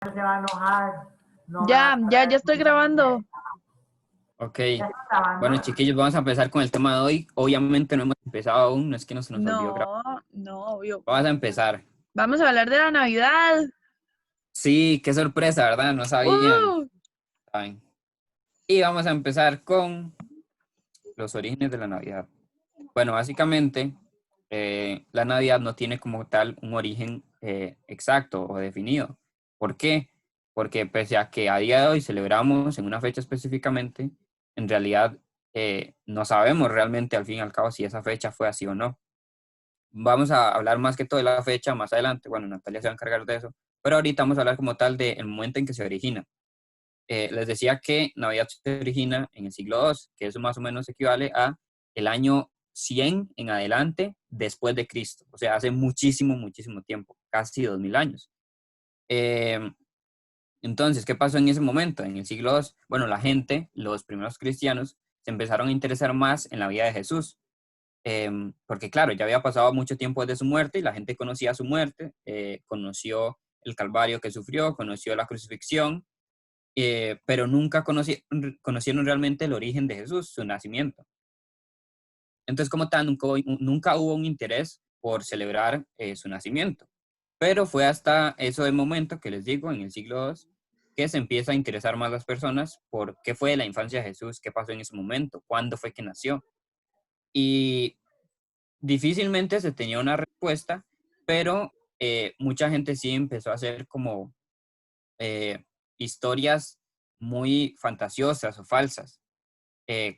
se va a enojar. No me va Ya estoy grabando. Ok, ¿Ya está grabando? bueno chiquillos, vamos a empezar con el tema de hoy. Obviamente no hemos empezado aún, no es que no se nos olvidó grabar. No, obvio. Vamos a empezar. Vamos a hablar de la Navidad. Sí, qué sorpresa, ¿verdad? No sabían. ¡Uh! Saben. Y vamos a empezar con los orígenes de la Navidad. Bueno, básicamente, la Navidad no tiene como tal un origen exacto o definido. ¿Por qué? Porque pese a que a día de hoy celebramos en una fecha específicamente, en realidad no sabemos realmente al fin y al cabo si esa fecha fue así o no. Vamos a hablar más que todo de la fecha más adelante. Bueno, Natalia se va a encargar de eso. Pero ahorita vamos a hablar como tal del momento en que se origina. Les decía que Navidad se origina en el siglo II, que eso más o menos equivale a el año 100 en adelante después de Cristo. O sea, hace muchísimo, muchísimo tiempo, casi 2000 años. Eh, entonces, ¿qué pasó en ese momento? En el siglo II, bueno, la gente, los primeros cristianos, se empezaron a interesar más en la vida de Jesús. Porque claro, ya había pasado mucho tiempo desde su muerte y la gente conocía su muerte, conoció el calvario que sufrió, conoció la crucifixión, pero nunca conocieron realmente el origen de Jesús, su nacimiento. Entonces, como tal, nunca hubo un interés por celebrar su nacimiento. Pero fue hasta ese momento que les digo, en el siglo II, que se empieza a interesar más las personas por qué fue la infancia de Jesús, qué pasó en ese momento, cuándo fue que nació. Y difícilmente se tenía una respuesta, pero mucha gente sí empezó a hacer como eh, historias muy fantasiosas o falsas.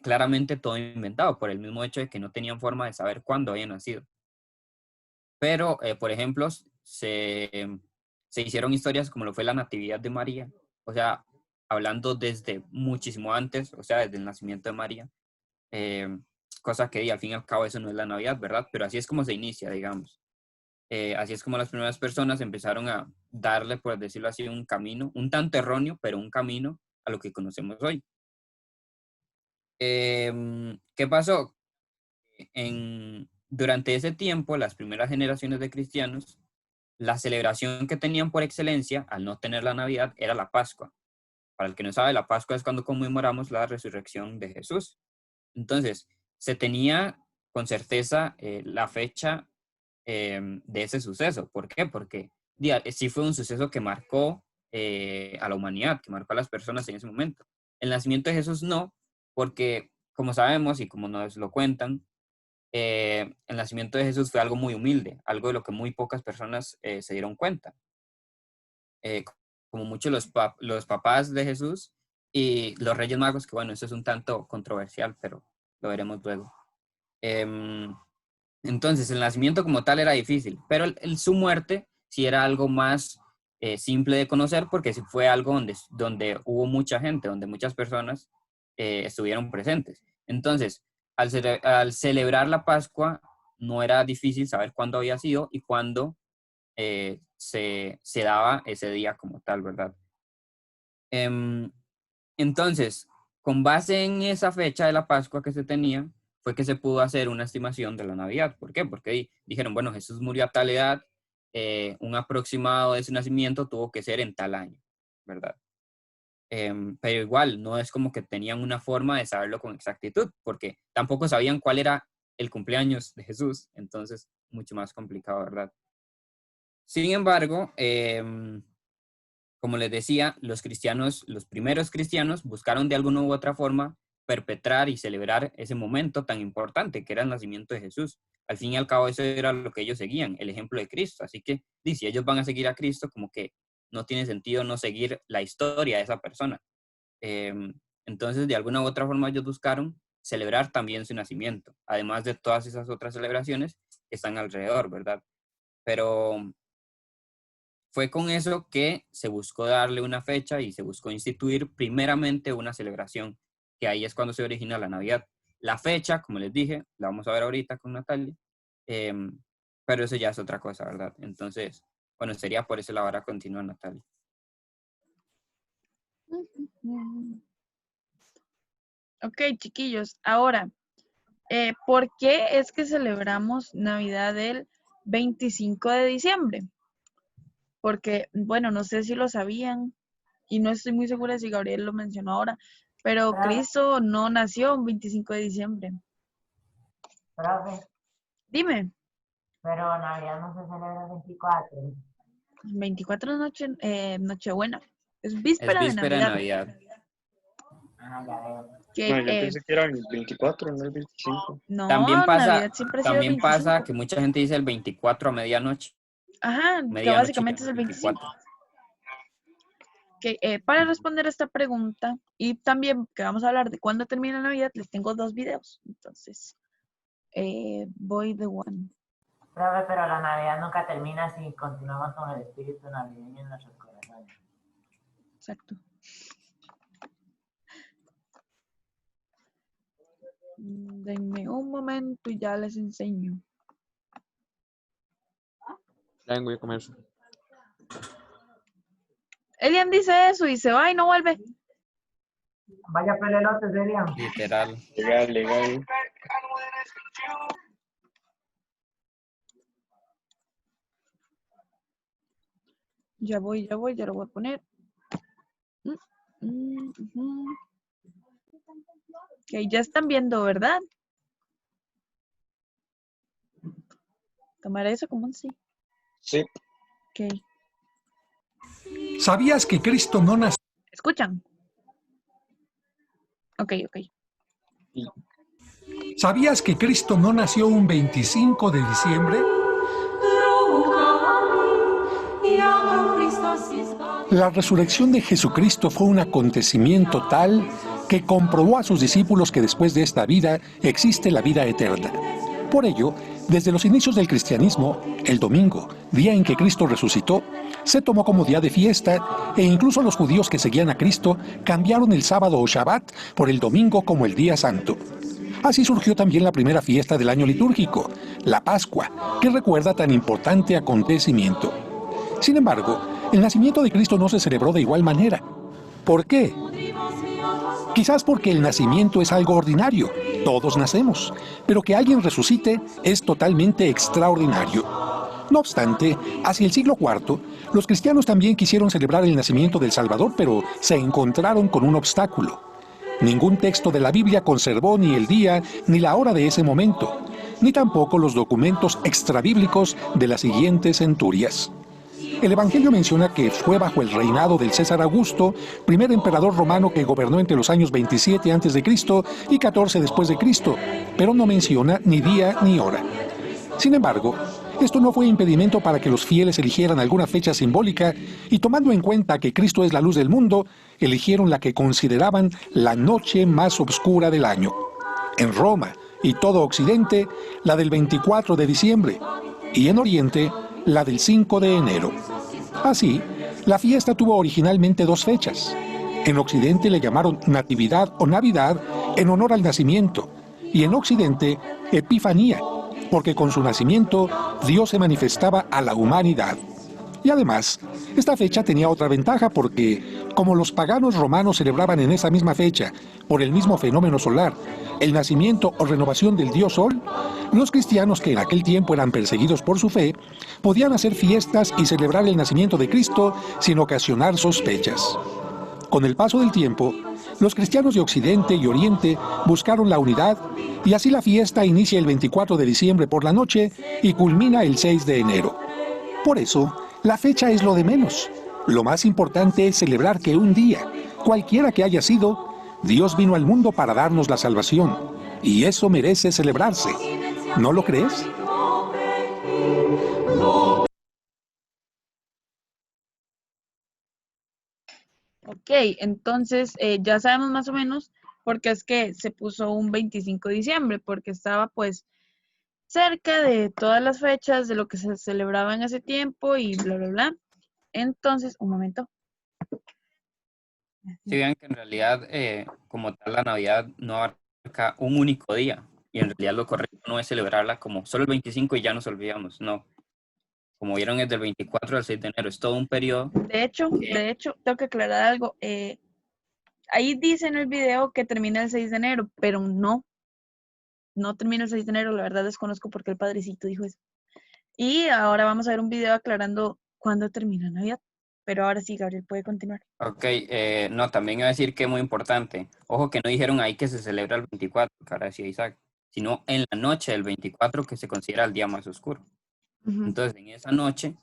Claramente todo inventado por el mismo hecho de que no tenían forma de saber cuándo había nacido. Pero, por ejemplo, se hicieron historias como lo fue la Natividad de María, o sea, hablando desde muchísimo antes, o sea, desde el nacimiento de María, eh, cosa que al fin y al cabo eso no es la Navidad, ¿verdad? Pero así es como se inicia, digamos. Así es como las primeras personas empezaron a darle, por decirlo así, un camino, un tanto erróneo, pero un camino a lo que conocemos hoy. ¿Qué pasó? Durante ese tiempo, las primeras generaciones de cristianos, la celebración que tenían por excelencia, al no tener la Navidad, era la Pascua. Para el que no sabe, la Pascua es cuando conmemoramos la resurrección de Jesús. Entonces, se tenía con certeza la fecha de ese suceso. ¿Por qué? Porque sí fue un suceso que marcó a la humanidad, que marcó a las personas en ese momento. El nacimiento de Jesús no, porque como sabemos y como nos lo cuentan, el nacimiento de Jesús fue algo muy humilde, algo de lo que muy pocas personas se dieron cuenta. Eh, como muchos los papás de Jesús y los Reyes Magos, que bueno, eso es un tanto controversial, pero lo veremos luego. Em, entonces, el nacimiento como tal era difícil, pero su muerte sí era algo más simple de conocer porque sí fue algo donde hubo mucha gente, donde muchas personas estuvieron presentes. Entonces, al celebrar la Pascua, no era difícil saber cuándo había sido y cuándo se daba ese día como tal, ¿verdad? Em, entonces, con base en esa fecha de la Pascua que se tenía, fue que se pudo hacer una estimación de la Navidad. ¿Por qué? Porque dijeron, bueno, Jesús murió a tal edad, un aproximado de su nacimiento tuvo que ser en tal año, ¿verdad? Pero igual, no es como que tenían una forma de saberlo con exactitud, porque tampoco sabían cuál era el cumpleaños de Jesús, entonces mucho más complicado, ¿verdad? Sin embargo, como les decía, los cristianos, los primeros cristianos, buscaron de alguna u otra forma perpetrar y celebrar ese momento tan importante que era el nacimiento de Jesús. Al fin y al cabo, eso era lo que ellos seguían, el ejemplo de Cristo. Así que, si ellos van a seguir a Cristo, como que no tiene sentido no seguir la historia de esa persona. Eh, entonces, de alguna u otra forma, ellos buscaron celebrar también su nacimiento, además de todas esas otras celebraciones que están alrededor, ¿verdad? Pero fue con eso que se buscó darle una fecha y se buscó instituir primeramente una celebración, que ahí es cuando se origina la Navidad. La fecha, como les dije, la vamos a ver ahorita con Natalia, eh, pero eso ya es otra cosa, ¿verdad? Entonces, bueno, sería por eso la hora continua, Natalia. Ok, chiquillos, ahora, ¿por qué es que celebramos Navidad el 25 de diciembre? porque, bueno, no sé si lo sabían, y no estoy muy segura si Gabriel lo mencionó ahora, pero Profe, Cristo no nació un 25 de diciembre. profe, Dime, pero Navidad no se celebra el 24. 24 noche, Nochebuena, es Es víspera de víspera de Navidad. Navidad. Ah, ya veo. Que, No, yo pensé que era el 24, no el 25. no, También Navidad pasa, siempre ha sido el también 25. pasa que mucha gente dice el 24 a medianoche. Ajá, que Medianoche básicamente ya es el no es 25. 24. Que, para responder esta pregunta y también que vamos a hablar de cuándo termina Navidad, les tengo 2 videos. Entonces, voy de one. Profe, pero la Navidad nunca termina si continuamos con el espíritu navideño en nuestros corazones. Exacto. Denme un momento y ya les enseño. Ya vengo, ya comienzo. Elian dice eso y se va y no vuelve. Vaya pelelote, serían. Literal. Legal, legal. Ya voy, ya lo voy a poner. Ujú. Ok, ya están viendo, ¿verdad? Tomar eso como un sí. Sí. Ok. ¿Sabías que Cristo no nació? ¿Escuchan? Ok. ¿Sabías que Cristo no nació un 25 de diciembre? La resurrección de Jesucristo fue un acontecimiento tal que comprobó a sus discípulos que después de esta vida existe la vida eterna. Por ello, desde los inicios del cristianismo, el domingo, día en que Cristo resucitó, se tomó como día de fiesta e incluso los judíos que seguían a Cristo cambiaron el sábado o Shabbat por el domingo como el día santo. Así surgió también la primera fiesta del año litúrgico, la Pascua, que recuerda tan importante acontecimiento. Sin embargo, el nacimiento de Cristo no se celebró de igual manera. ¿Por qué? Quizás porque el nacimiento es algo ordinario, todos nacemos, pero que alguien resucite es totalmente extraordinario. No obstante, hacia el siglo IV, los cristianos también quisieron celebrar el nacimiento del Salvador, pero se encontraron con un obstáculo. Ningún texto de la Biblia conservó ni el día ni la hora de ese momento, ni tampoco los documentos extrabíblicos de las siguientes centurias. El Evangelio menciona que fue bajo el reinado del César Augusto, primer emperador romano que gobernó entre los años 27 a.C. y 14 después de Cristo, pero no menciona ni día ni hora. Sin embargo, esto no fue impedimento para que los fieles eligieran alguna fecha simbólica y, tomando en cuenta que Cristo es la luz del mundo, eligieron la que consideraban la noche más oscura del año. En Roma y todo Occidente, la del 24 de diciembre, y en Oriente, la del 5 de enero. Así, la fiesta tuvo originalmente 2 fechas. En Occidente le llamaron Natividad o Navidad en honor al nacimiento, y en Occidente, Epifanía, porque con su nacimiento Dios se manifestaba a la humanidad. Y además, esta fecha tenía otra ventaja porque, como los paganos romanos celebraban en esa misma fecha, por el mismo fenómeno solar, el nacimiento o renovación del dios Sol, los cristianos que en aquel tiempo eran perseguidos por su fe, podían hacer fiestas y celebrar el nacimiento de Cristo sin ocasionar sospechas. Con el paso del tiempo, los cristianos de Occidente y Oriente buscaron la unidad y así la fiesta inicia el 24 de diciembre por la noche y culmina el 6 de enero. Por eso, la fecha es lo de menos. Lo más importante es celebrar que un día, cualquiera que haya sido, Dios vino al mundo para darnos la salvación, y eso merece celebrarse. ¿No lo crees? Ok, entonces ya sabemos más o menos por qué es que se puso un 25 de diciembre, porque estaba pues cerca de todas las fechas de lo que se celebraba en ese tiempo y bla, bla, bla. Entonces, un momento. Si vean que en realidad, como tal, la Navidad no abarca un único día. Y en realidad lo correcto no es celebrarla como solo el 25 y ya nos olvidamos. No. Como vieron, es del 24 al 6 de enero. Es todo un periodo. De hecho, tengo que aclarar algo. Ahí dice en el video que termina el 6 de enero, pero no termina el 6 de enero. La verdad desconozco por qué el padrecito dijo eso. Y ahora vamos a ver un video aclarando cuándo termina Navidad. Pero ahora sí, Gabriel puede continuar. Ok, no, también iba a decir que es muy importante. Ojo que no dijeron ahí que se celebra el 24, que ahora decía Isaac, sino en la noche del 24 que se considera el día más oscuro. Ujú. Entonces, en esa noche,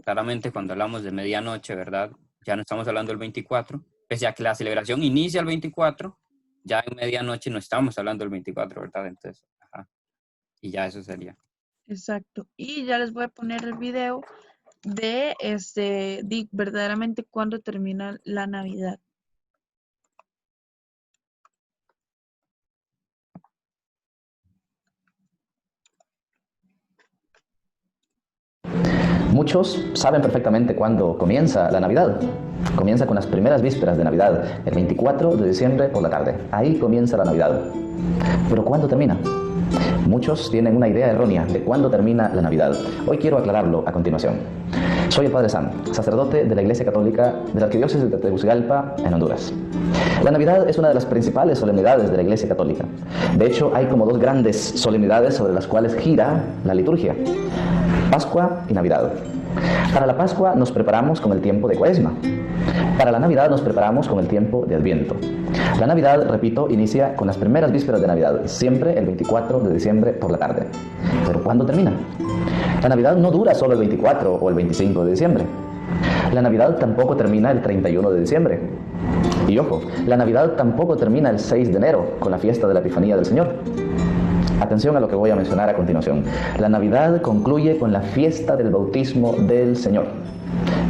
claramente cuando hablamos de medianoche, ¿verdad? Ya no estamos hablando del 24, pese a que la celebración inicia el 24, ya en medianoche no estamos hablando del 24, ¿verdad? Entonces, ajá. Y ya eso sería. Exacto. Y ya les voy a poner el video de verdaderamente cuándo termina la Navidad. Muchos saben perfectamente cuándo comienza la Navidad. Comienza con las primeras vísperas de Navidad, el 24 de diciembre por la tarde. Ahí comienza la Navidad. ¿Pero cuándo termina? Muchos tienen una idea errónea de cuándo termina la Navidad. Hoy quiero aclararlo a continuación. Soy el Padre Sam, sacerdote de la Iglesia Católica de la Arquidiócesis de Tegucigalpa, en Honduras. La Navidad es una de las principales solemnidades de la Iglesia Católica. De hecho, hay como dos grandes solemnidades sobre las cuales gira la liturgia: Pascua y Navidad. Para la Pascua nos preparamos con el tiempo de Cuaresma. Para la Navidad nos preparamos con el tiempo de Adviento. La Navidad, repito, inicia con las primeras vísperas de Navidad, siempre el 24 de diciembre por la tarde. ¿Pero cuándo termina? La Navidad no dura solo el 24 o el 25 de diciembre. La Navidad tampoco termina el 31 de diciembre. Y ojo, la Navidad tampoco termina el 6 de enero con la fiesta de la Epifanía del Señor. Atención a lo que voy a mencionar a continuación. La Navidad concluye con la fiesta del bautismo del Señor.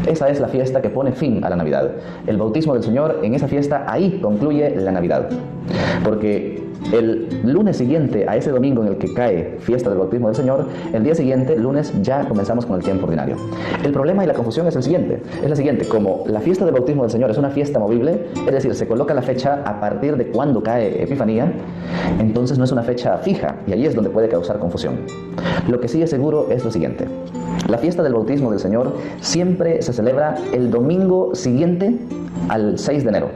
Esa es la fiesta que pone fin a la Navidad. El bautismo del Señor, en esa fiesta, ahí concluye la Navidad. Porque el lunes siguiente a ese domingo en el que cae fiesta del bautismo del Señor, el día siguiente, lunes, ya comenzamos con el tiempo ordinario. El problema y la confusión es la siguiente: como la fiesta del bautismo del Señor es una fiesta movible, es decir, se coloca la fecha a partir de cuando cae Epifanía, entonces no es una fecha fija, y allí es donde puede causar confusión. Lo que sí es seguro es lo siguiente: la fiesta del bautismo del Señor siempre se celebra el domingo siguiente al 6 de enero.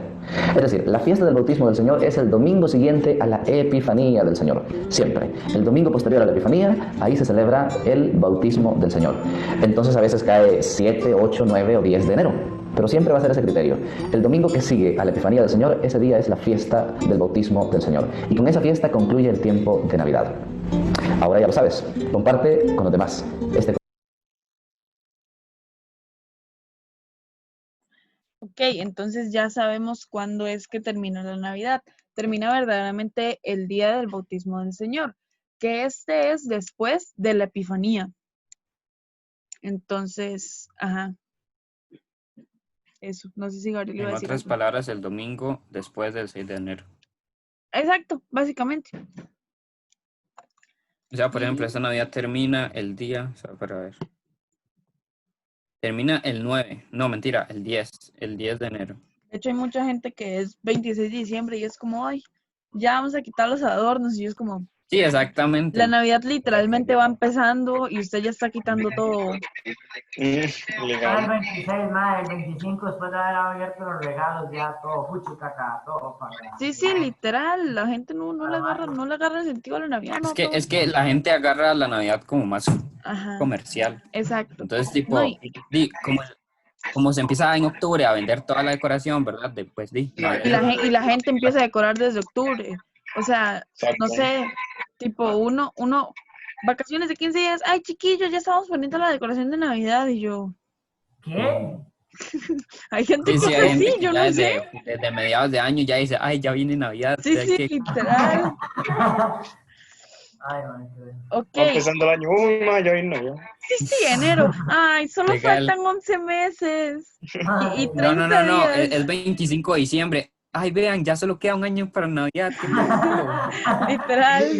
Es decir, la fiesta del bautismo del Señor es el domingo siguiente a la Epifanía del Señor. Siempre. El domingo posterior a la Epifanía, ahí se celebra el bautismo del Señor. Entonces a veces cae 7, 8, 9 o 10 de enero. Pero siempre va a ser ese criterio. El domingo que sigue a la Epifanía del Señor, ese día es la fiesta del bautismo del Señor. Y con esa fiesta concluye el tiempo de Navidad. Ahora ya lo sabes. Comparte con los demás. Ok, entonces ya sabemos cuándo es que termina la Navidad. Termina verdaderamente el día del bautismo del Señor, que este es después de la Epifanía. Entonces, ajá. Eso, no sé si Gabriel iba a En decir otras algo. palabras, el domingo después del 6 de enero. Exacto, básicamente. O sea, por ejemplo, esta Navidad termina el día, o sea, para ver. Termina el 9, no, mentira, el 10 de enero. De hecho, hay mucha gente que es 26 de diciembre y es como, ay, ya vamos a quitar los adornos. Y es como, Sí, exactamente. la Navidad literalmente va empezando y usted ya está quitando todo. El Legal. 26, más el 25, después de haber abierto los regalos, ya todo, fuchicaca, todo para. Sí, literal, la gente no le agarra el sentido a la Navidad, no, todo. Es que la gente agarra la Navidad como más Ajá, comercial. exacto. Entonces, No, tipo, y como se empieza en octubre a vender toda la decoración, ¿verdad? Después la gente empieza a decorar desde octubre. O sea, no Exacto. sé, tipo uno, vacaciones de 15 días, ay, chiquillos, ya estamos poniendo la decoración de Navidad. Y yo, ¿Qué? hay gente que Sí, es hay así, gente que yo ya no sé. desde mediados de año ya dice, ay, ya viene Navidad, Sí, hay que... literal. Ay, man, qué bueno. Ok, Va empezando el año. Uy, ma, ya vino ya. sí, enero. Ay, solo Legal. faltan 11 meses y Ay, No, 30 días. es 25 de diciembre. Ay, vean, ya solo queda un año para Navidad, qué tranquilo. Literal.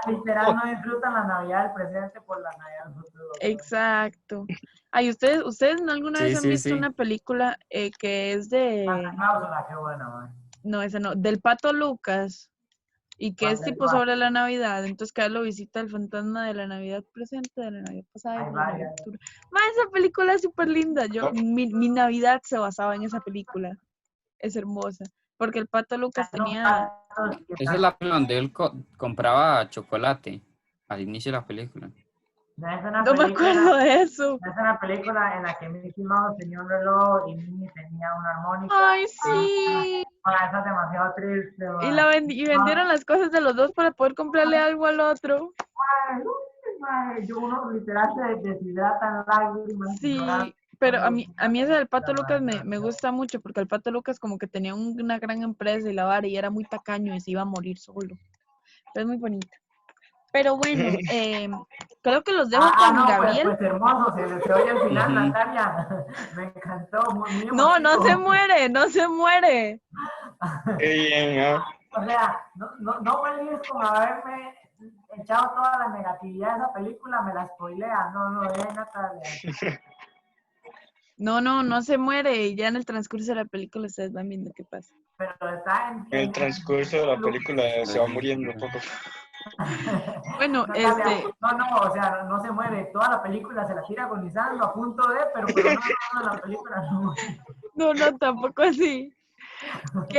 literal, no disfrutan la Navidad del presente por la Navidad del futuro. Exacto. Ay, ¿ustedes alguna vez Sí, han sí, visto sí. una película que es Santa de, Cláusula, qué bueno, man. no, esa no, del Pato Lucas y que es ¿Cuál? tipo sobre la Navidad? Entonces que a él lo visita el fantasma de la Navidad presente, de la Navidad pasada y Hay de la Navidad varias. futura. Ma, esa película es súper linda. No. Mi Navidad se basaba en esa película. Es hermosa. Porque el Pato Lucas Hay unos tenía, patos que Esa es la película donde él compraba chocolate al inicio de la película. No es una No me acuerdo de eso. es una película en la que Mickey Mouse tenía un reloj y Minnie tenía una armónica. Ay, sí. Eso es demasiado triste, Y, mae. y vendieron las cosas de los dos para poder comprarle algo al otro. Mae, uy, mae, yo uno literal se deshidrata en lágrimas y llorando. Sí, pero a mí ese del Pato Lucas me gusta mucho porque el Pato Lucas como que tenía una gran empresa y la vara y era muy tacaño y se iba a morir solo. Pero es muy bonito. Pero bueno, creo que los dejo con No, Gabriel. pues hermoso, se oye al final, Ujú. Natalia. Me encantó, muy No, no se emotivo. muere, no se muere. Qué bien, ¿ah? O sea, no feliz con haberme echado toda la negatividad de esa película, me la spoilea. No, Natalia. No se muere y ya en el transcurso de la película ustedes van viendo qué pasa. Pero está En el transcurso de la película se va muriendo poco. Bueno, Natalia, no, o sea, no se muere. Toda la película se la tira agonizando a punto de, pero no, la película no. No, tampoco así. Ok,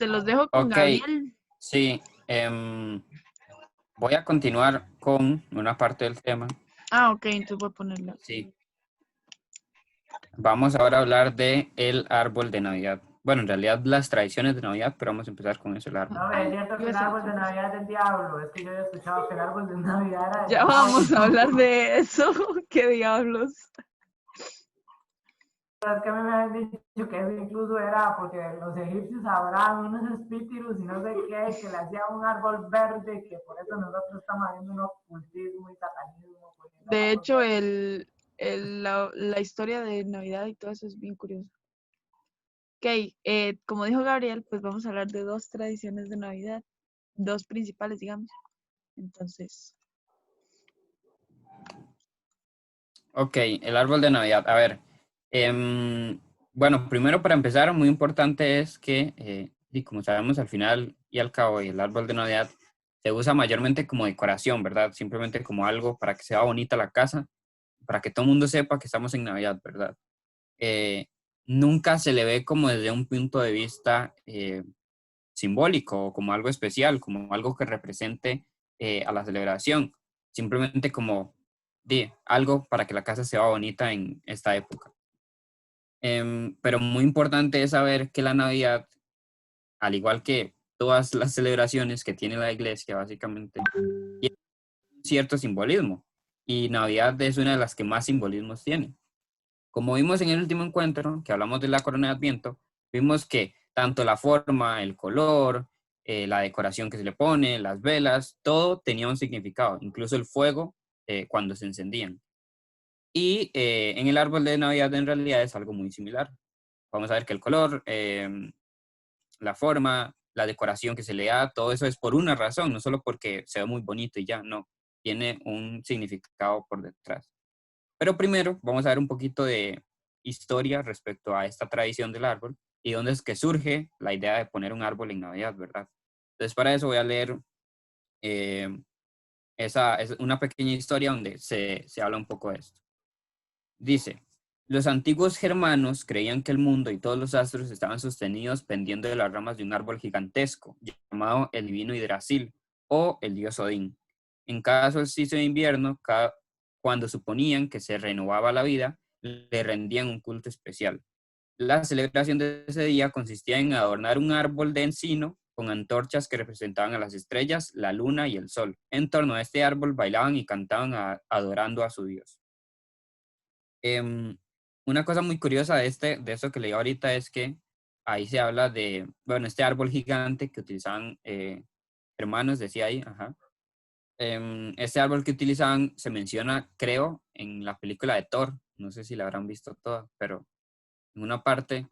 los dejo con Ok, Gabriel. sí. Voy a continuar con una parte del tema. Ah, ok, entonces voy a ponerlo. Sí. Vamos ahora a hablar de el árbol de Navidad. Bueno, en realidad las tradiciones de Navidad, pero vamos a empezar con eso, el árbol. No, es cierto que el árbol de Navidad es del diablo. Es que yo había escuchado que el árbol de Navidad era del Ya diablo. vamos a hablar de eso. ¿Qué diablos? Es que a mí me han dicho que eso incluso era porque los egipcios adoraban unos espíritus y no sé qué, que le hacían un árbol verde, que por eso nosotros estamos haciendo un ocultismo y satanismo. De hecho, la historia de Navidad y todo eso es bien curioso. Ok, como dijo Gabriel, pues vamos a hablar de dos tradiciones de Navidad, dos principales, digamos. Entonces, Ok, el árbol de Navidad. A ver, bueno, primero para empezar, muy importante es que, y como sabemos al final y al cabo, el árbol de Navidad se usa mayormente como decoración, ¿verdad? Simplemente como algo para que sea bonita la casa, para que todo el mundo sepa que estamos en Navidad, ¿verdad? Eh, Nunca se le ve como desde un punto de vista simbólico o como algo especial, como algo que represente a la celebración, simplemente como de algo para que la casa sea bonita en esta época. Pero muy importante es saber que la Navidad, al igual que todas las celebraciones que tiene la iglesia, básicamente, tiene un cierto simbolismo. Y Navidad es una de las que más simbolismos tiene. Como vimos en el último encuentro, que hablamos de la corona de Adviento, vimos que tanto la forma, el color, la decoración que se le pone, las velas, todo tenía un significado, incluso el fuego cuando se encendían. Y en el árbol de Navidad en realidad es algo muy similar. Vamos a ver que el color, la forma, la decoración que se le da, todo eso es por una razón, no solo porque se ve muy bonito y ya, no, tiene un significado por detrás. Pero primero vamos a ver un poquito de historia respecto a esta tradición del árbol y dónde es que surge la idea de poner un árbol en Navidad, ¿verdad? Entonces para eso voy a leer eh, es una pequeña historia donde se habla un poco de esto. Dice, los antiguos germanos creían que el mundo y todos los astros estaban sostenidos pendiendo de las ramas de un árbol gigantesco llamado el divino Yggdrasil o el dios Odín. En cada solsticio de invierno, cuando suponían que se renovaba la vida, le rendían un culto especial. La celebración de ese día consistía en adornar un árbol de encino con antorchas que representaban a las estrellas, la luna y el sol. En torno a este árbol bailaban y cantaban adorando a su dios. Una cosa muy curiosa de eso que leí ahorita es que ahí se habla de, bueno, este árbol gigante que utilizaban hermanos, decía ahí, ajá. Este árbol que utilizaban se menciona, creo, en la película de Thor, no sé si la habrán visto toda, pero en una parte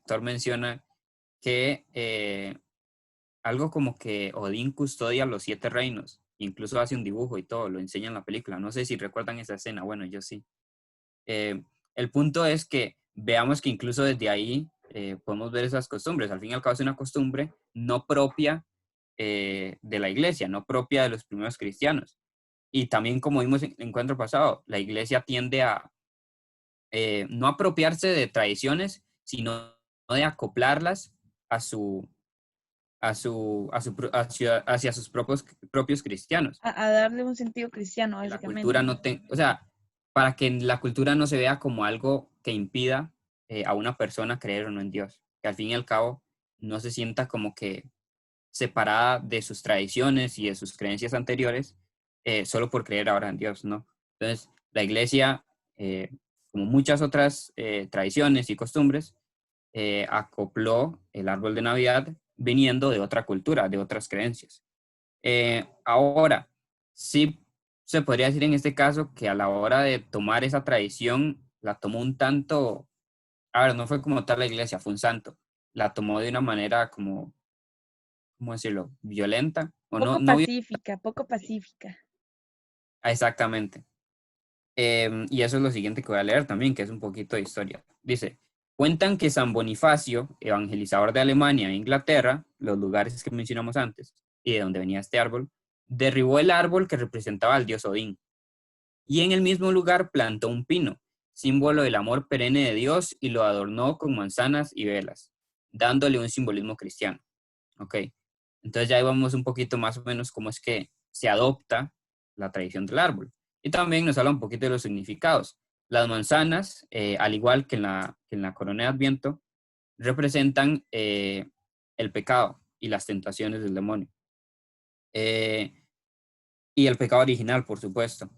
Thor menciona que algo como que Odín custodia los 7 reinos, incluso hace un dibujo y todo, lo enseña en la película, no sé si recuerdan esa escena, bueno, yo sí. El punto es que veamos que incluso desde ahí podemos ver esas costumbres. Al fin y al cabo es una costumbre no propia de la iglesia, no propia de los primeros cristianos. Y también, como vimos en el encuentro pasado, la iglesia tiende a no apropiarse de tradiciones, sino de acoplarlas a su hacia sus propios cristianos. A darle un sentido cristiano, La básicamente. cultura no o sea, para que la cultura no se vea como algo que impida a una persona creer o no en Dios, que al fin y al cabo no se sienta como que separada de sus tradiciones y de sus creencias anteriores solo por creer ahora en Dios, ¿no? Entonces, la iglesia, como muchas otras tradiciones y costumbres, acopló el árbol de Navidad viniendo de otra cultura, de otras creencias. Ahora, sí se podría decir en este caso que a la hora de tomar esa tradición, la tomó un tanto, a ver, no fue como tal la iglesia, fue un santo, la tomó de una manera como, ¿cómo decirlo? Violenta, o no, Poco pacífica. exactamente. Y eso es lo siguiente que voy a leer también, que es un poquito de historia. Dice, cuentan que San Bonifacio, evangelizador de Alemania e Inglaterra, los lugares que mencionamos antes, y de donde venía este árbol, derribó el árbol que representaba al dios Odín. Y en el mismo lugar plantó un pino, símbolo del amor perenne de Dios, y lo adornó con manzanas y velas, dándole un simbolismo cristiano. ¿Ok? Entonces ya ahí vamos un poquito más o menos cómo es que se adopta la tradición del árbol. Y también nos habla un poquito de los significados. Las manzanas, al igual que en la corona de Adviento, representan el pecado y las tentaciones del demonio. Y el pecado original, por supuesto.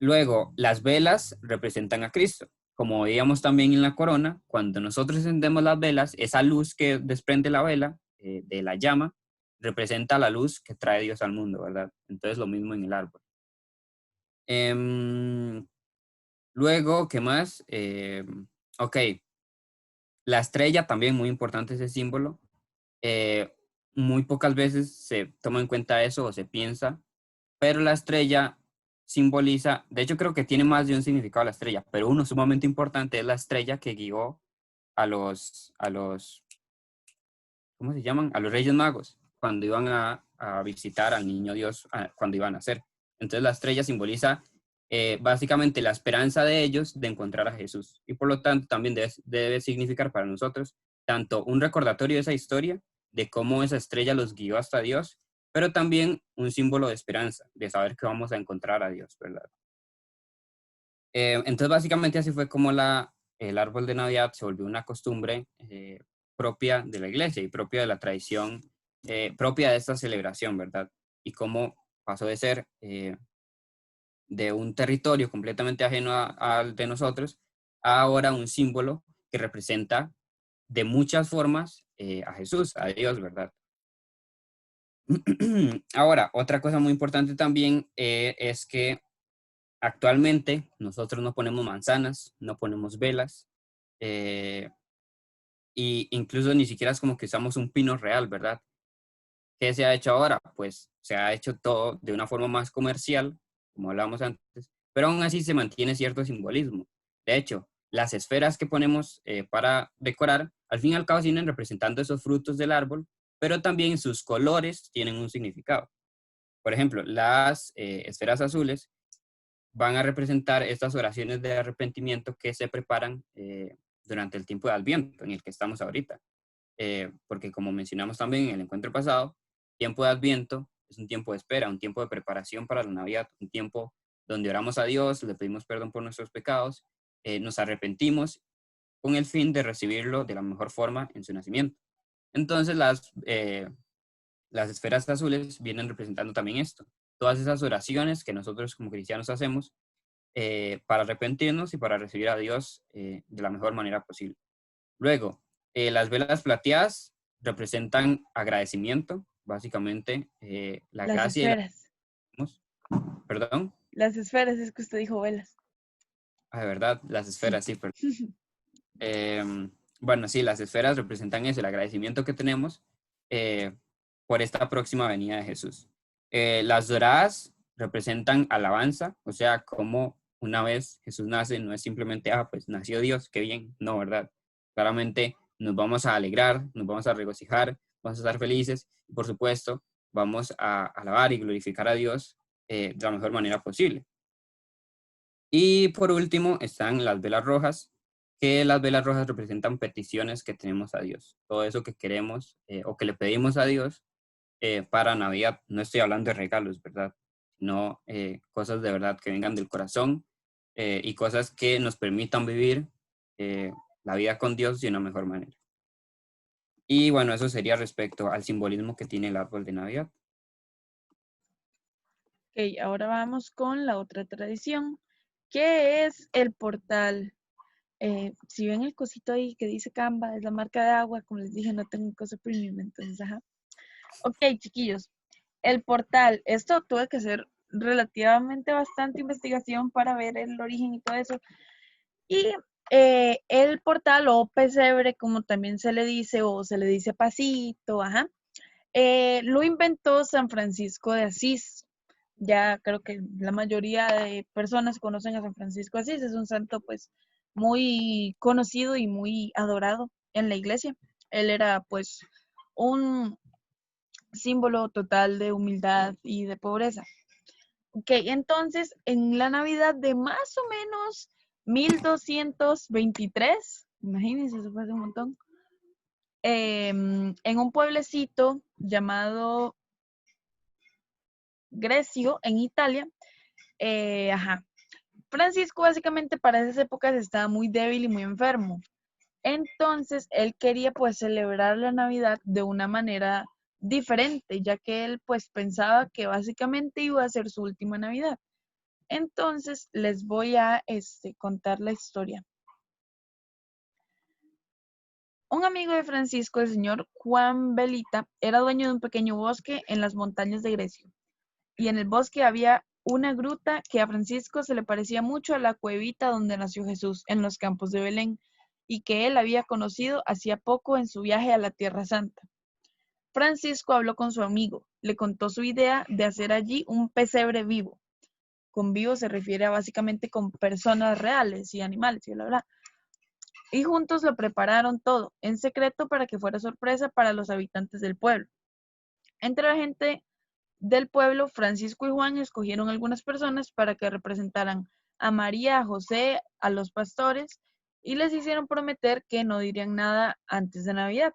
Luego, las velas representan a Cristo. Como veíamos también en la corona, cuando nosotros encendemos las velas, esa luz que desprende la vela de la llama representa la luz que trae Dios al mundo, ¿verdad? Entonces lo mismo en el árbol. Luego, ¿qué más? Ok, la estrella también muy importante ese símbolo. Muy pocas veces se toma en cuenta eso o se piensa, pero la estrella simboliza, de hecho creo que tiene más de un significado la estrella, pero uno sumamente importante es la estrella que guió a los, ¿cómo se llaman? A los Reyes Magos, cuando iban a visitar al niño Dios, cuando iban a nacer. Entonces la estrella simboliza básicamente la esperanza de ellos de encontrar a Jesús. Y por lo tanto también debe significar para nosotros tanto un recordatorio de esa historia, de cómo esa estrella los guió hasta Dios, pero también un símbolo de esperanza, de saber que vamos a encontrar a Dios, ¿verdad? Entonces básicamente así fue como el árbol de Navidad se volvió una costumbre propia de la iglesia y propia de la tradición, propia de esta celebración, ¿verdad? Y cómo pasó de ser de un territorio completamente ajeno al de nosotros a ahora un símbolo que representa de muchas formas a Jesús, a Dios, ¿verdad? Ahora, otra cosa muy importante también es que actualmente nosotros no ponemos manzanas, no ponemos velas, y incluso ni siquiera es como que usamos un pino real, ¿verdad? ¿Qué se ha hecho ahora? Pues se ha hecho todo de una forma más comercial, como hablábamos antes, pero aún así se mantiene cierto simbolismo. De hecho, las esferas que ponemos para decorar, al fin y al cabo vienen representando esos frutos del árbol, pero también sus colores tienen un significado. Por ejemplo, las esferas azules van a representar estas oraciones de arrepentimiento que se preparan durante el tiempo de Adviento, en el que estamos ahorita. Porque como mencionamos también en el encuentro pasado, tiempo de Adviento es un tiempo de espera, un tiempo de preparación para la Navidad, un tiempo donde oramos a Dios, le pedimos perdón por nuestros pecados, nos arrepentimos con el fin de recibirlo de la mejor forma en su nacimiento. Entonces las esferas azules vienen representando también esto, todas esas oraciones que nosotros como cristianos hacemos para arrepentirnos y para recibir a Dios de la mejor manera posible. Luego, las velas plateadas representan agradecimiento, básicamente la Las gracia y la... esferas. ¿Perdón? Las esferas, es que usted dijo velas. Ah, de verdad, las esferas, sí, perdón. Bueno, sí, las esferas representan eso, el agradecimiento que tenemos por esta próxima venida de Jesús. Las doradas representan alabanza, o sea, como una vez Jesús nace, no es simplemente, pues nació Dios, qué bien, no, ¿verdad? Claramente nos vamos a alegrar, nos vamos a regocijar, vamos a estar felices y por supuesto vamos a alabar y glorificar a Dios de la mejor manera posible. Y por último están las velas rojas, que las velas rojas representan peticiones que tenemos a Dios. Todo eso que queremos o que le pedimos a Dios para Navidad. No estoy hablando de regalos, ¿verdad? Sino cosas de verdad que vengan del corazón y cosas que nos permitan vivir la vida con Dios de una mejor manera. Y bueno, eso sería respecto al simbolismo que tiene el árbol de Navidad. Ok, ahora vamos con la otra tradición, que es el portal. Si ven el cosito ahí que dice Canva, es la marca de agua, como les dije, no tengo un coso premium, entonces, ajá. Ok, chiquillos, el portal, esto tuve que hacer relativamente bastante investigación para ver el origen y todo eso. Y el portal o pesebre, como también se le dice, o se le dice pasito, ajá, lo inventó San Francisco de Asís. Ya creo que la mayoría de personas conocen a San Francisco de Asís, es un santo pues muy conocido y muy adorado en la iglesia. Él era pues un símbolo total de humildad y de pobreza. Ok, entonces en la Navidad de más o menos 1223, imagínense, eso fue hace un montón, en un pueblecito llamado Grecio, en Italia, ajá, Francisco básicamente para esas épocas estaba muy débil y muy enfermo. Entonces él quería pues celebrar la Navidad de una manera diferente, ya que él pues pensaba que básicamente iba a ser su última Navidad. Entonces les voy a contar la historia. Un amigo de Francisco, el señor Juan Belita, era dueño de un pequeño bosque en las montañas de Grecia. Y en el bosque había una gruta que a Francisco se le parecía mucho a la cuevita donde nació Jesús, en los campos de Belén, y que él había conocido hacía poco en su viaje a la Tierra Santa. Francisco habló con su amigo, le contó su idea de hacer allí un pesebre vivo. Con vivo se refiere a básicamente con personas reales y animales y bla, bla. Y juntos lo prepararon todo, en secreto para que fuera sorpresa para los habitantes del pueblo. Entre la gente del pueblo, Francisco y Juan escogieron algunas personas para que representaran a María, a José, a los pastores, y les hicieron prometer que no dirían nada antes de Navidad.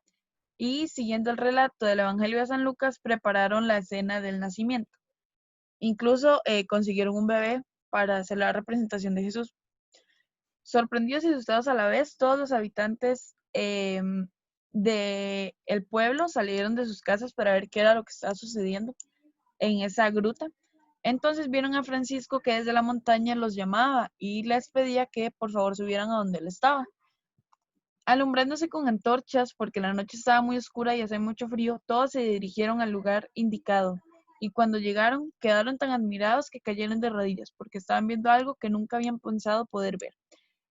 Y siguiendo el relato del Evangelio de San Lucas, prepararon la escena del nacimiento. Incluso consiguieron un bebé para hacer la representación de Jesús. Sorprendidos y asustados a la vez, todos los habitantes del pueblo salieron de sus casas para ver qué era lo que estaba sucediendo en esa gruta. Entonces vieron a Francisco que desde la montaña los llamaba y les pedía que por favor subieran a donde él estaba. Alumbrándose con antorchas, porque la noche estaba muy oscura y hacía mucho frío, todos se dirigieron al lugar indicado. Y cuando llegaron, quedaron tan admirados que cayeron de rodillas, porque estaban viendo algo que nunca habían pensado poder ver.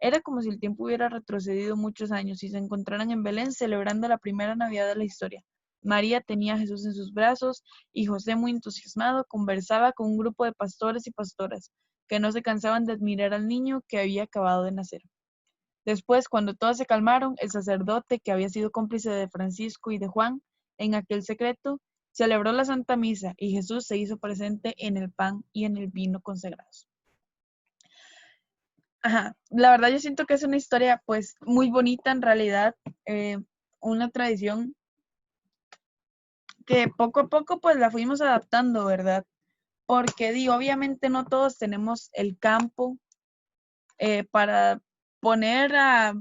Era como si el tiempo hubiera retrocedido muchos años y se encontraran en Belén celebrando la primera Navidad de la historia. María tenía a Jesús en sus brazos y José, muy entusiasmado, conversaba con un grupo de pastores y pastoras que no se cansaban de admirar al niño que había acabado de nacer. Después, cuando todos se calmaron, el sacerdote, que había sido cómplice de Francisco y de Juan en aquel secreto, celebró la Santa Misa y Jesús se hizo presente en el pan y en el vino consagrados. Ajá, la verdad yo siento que es una historia pues muy bonita en realidad, una tradición que poco a poco pues la fuimos adaptando, ¿verdad? Porque digo, obviamente no todos tenemos el campo para poner a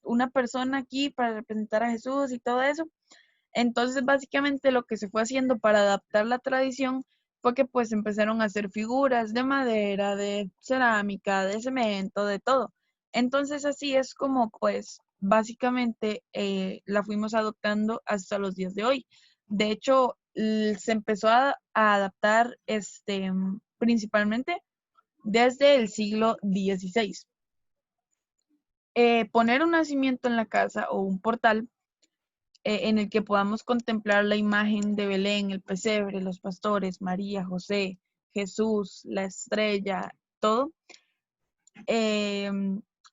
una persona aquí para representar a Jesús y todo eso. Entonces, básicamente lo que se fue haciendo para adaptar la tradición fue que pues empezaron a hacer figuras de madera, de cerámica, de cemento, de todo. Entonces, así es como pues básicamente la fuimos adoptando hasta los días de hoy. De hecho, se empezó a adaptar principalmente desde el siglo XVI. Poner un nacimiento en la casa o un portal en el que podamos contemplar la imagen de Belén, el pesebre, los pastores, María, José, Jesús, la estrella, todo. Eh,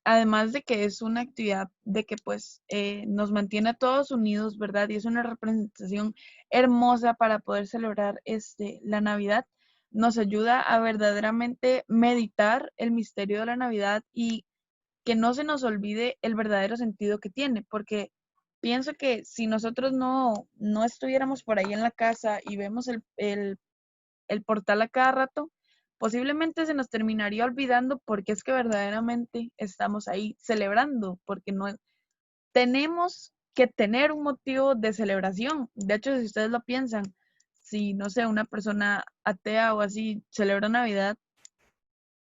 Además de que es una actividad de que pues nos mantiene a todos unidos, ¿verdad? Y es una representación hermosa para poder celebrar la Navidad. Nos ayuda a verdaderamente meditar el misterio de la Navidad y que no se nos olvide el verdadero sentido que tiene, porque pienso que si nosotros no estuviéramos por ahí en la casa y vemos el portal a cada rato, posiblemente se nos terminaría olvidando porque es que verdaderamente estamos ahí celebrando, porque no tenemos que tener un motivo de celebración. De hecho, si ustedes lo piensan, si, no sé, una persona atea o así celebra Navidad,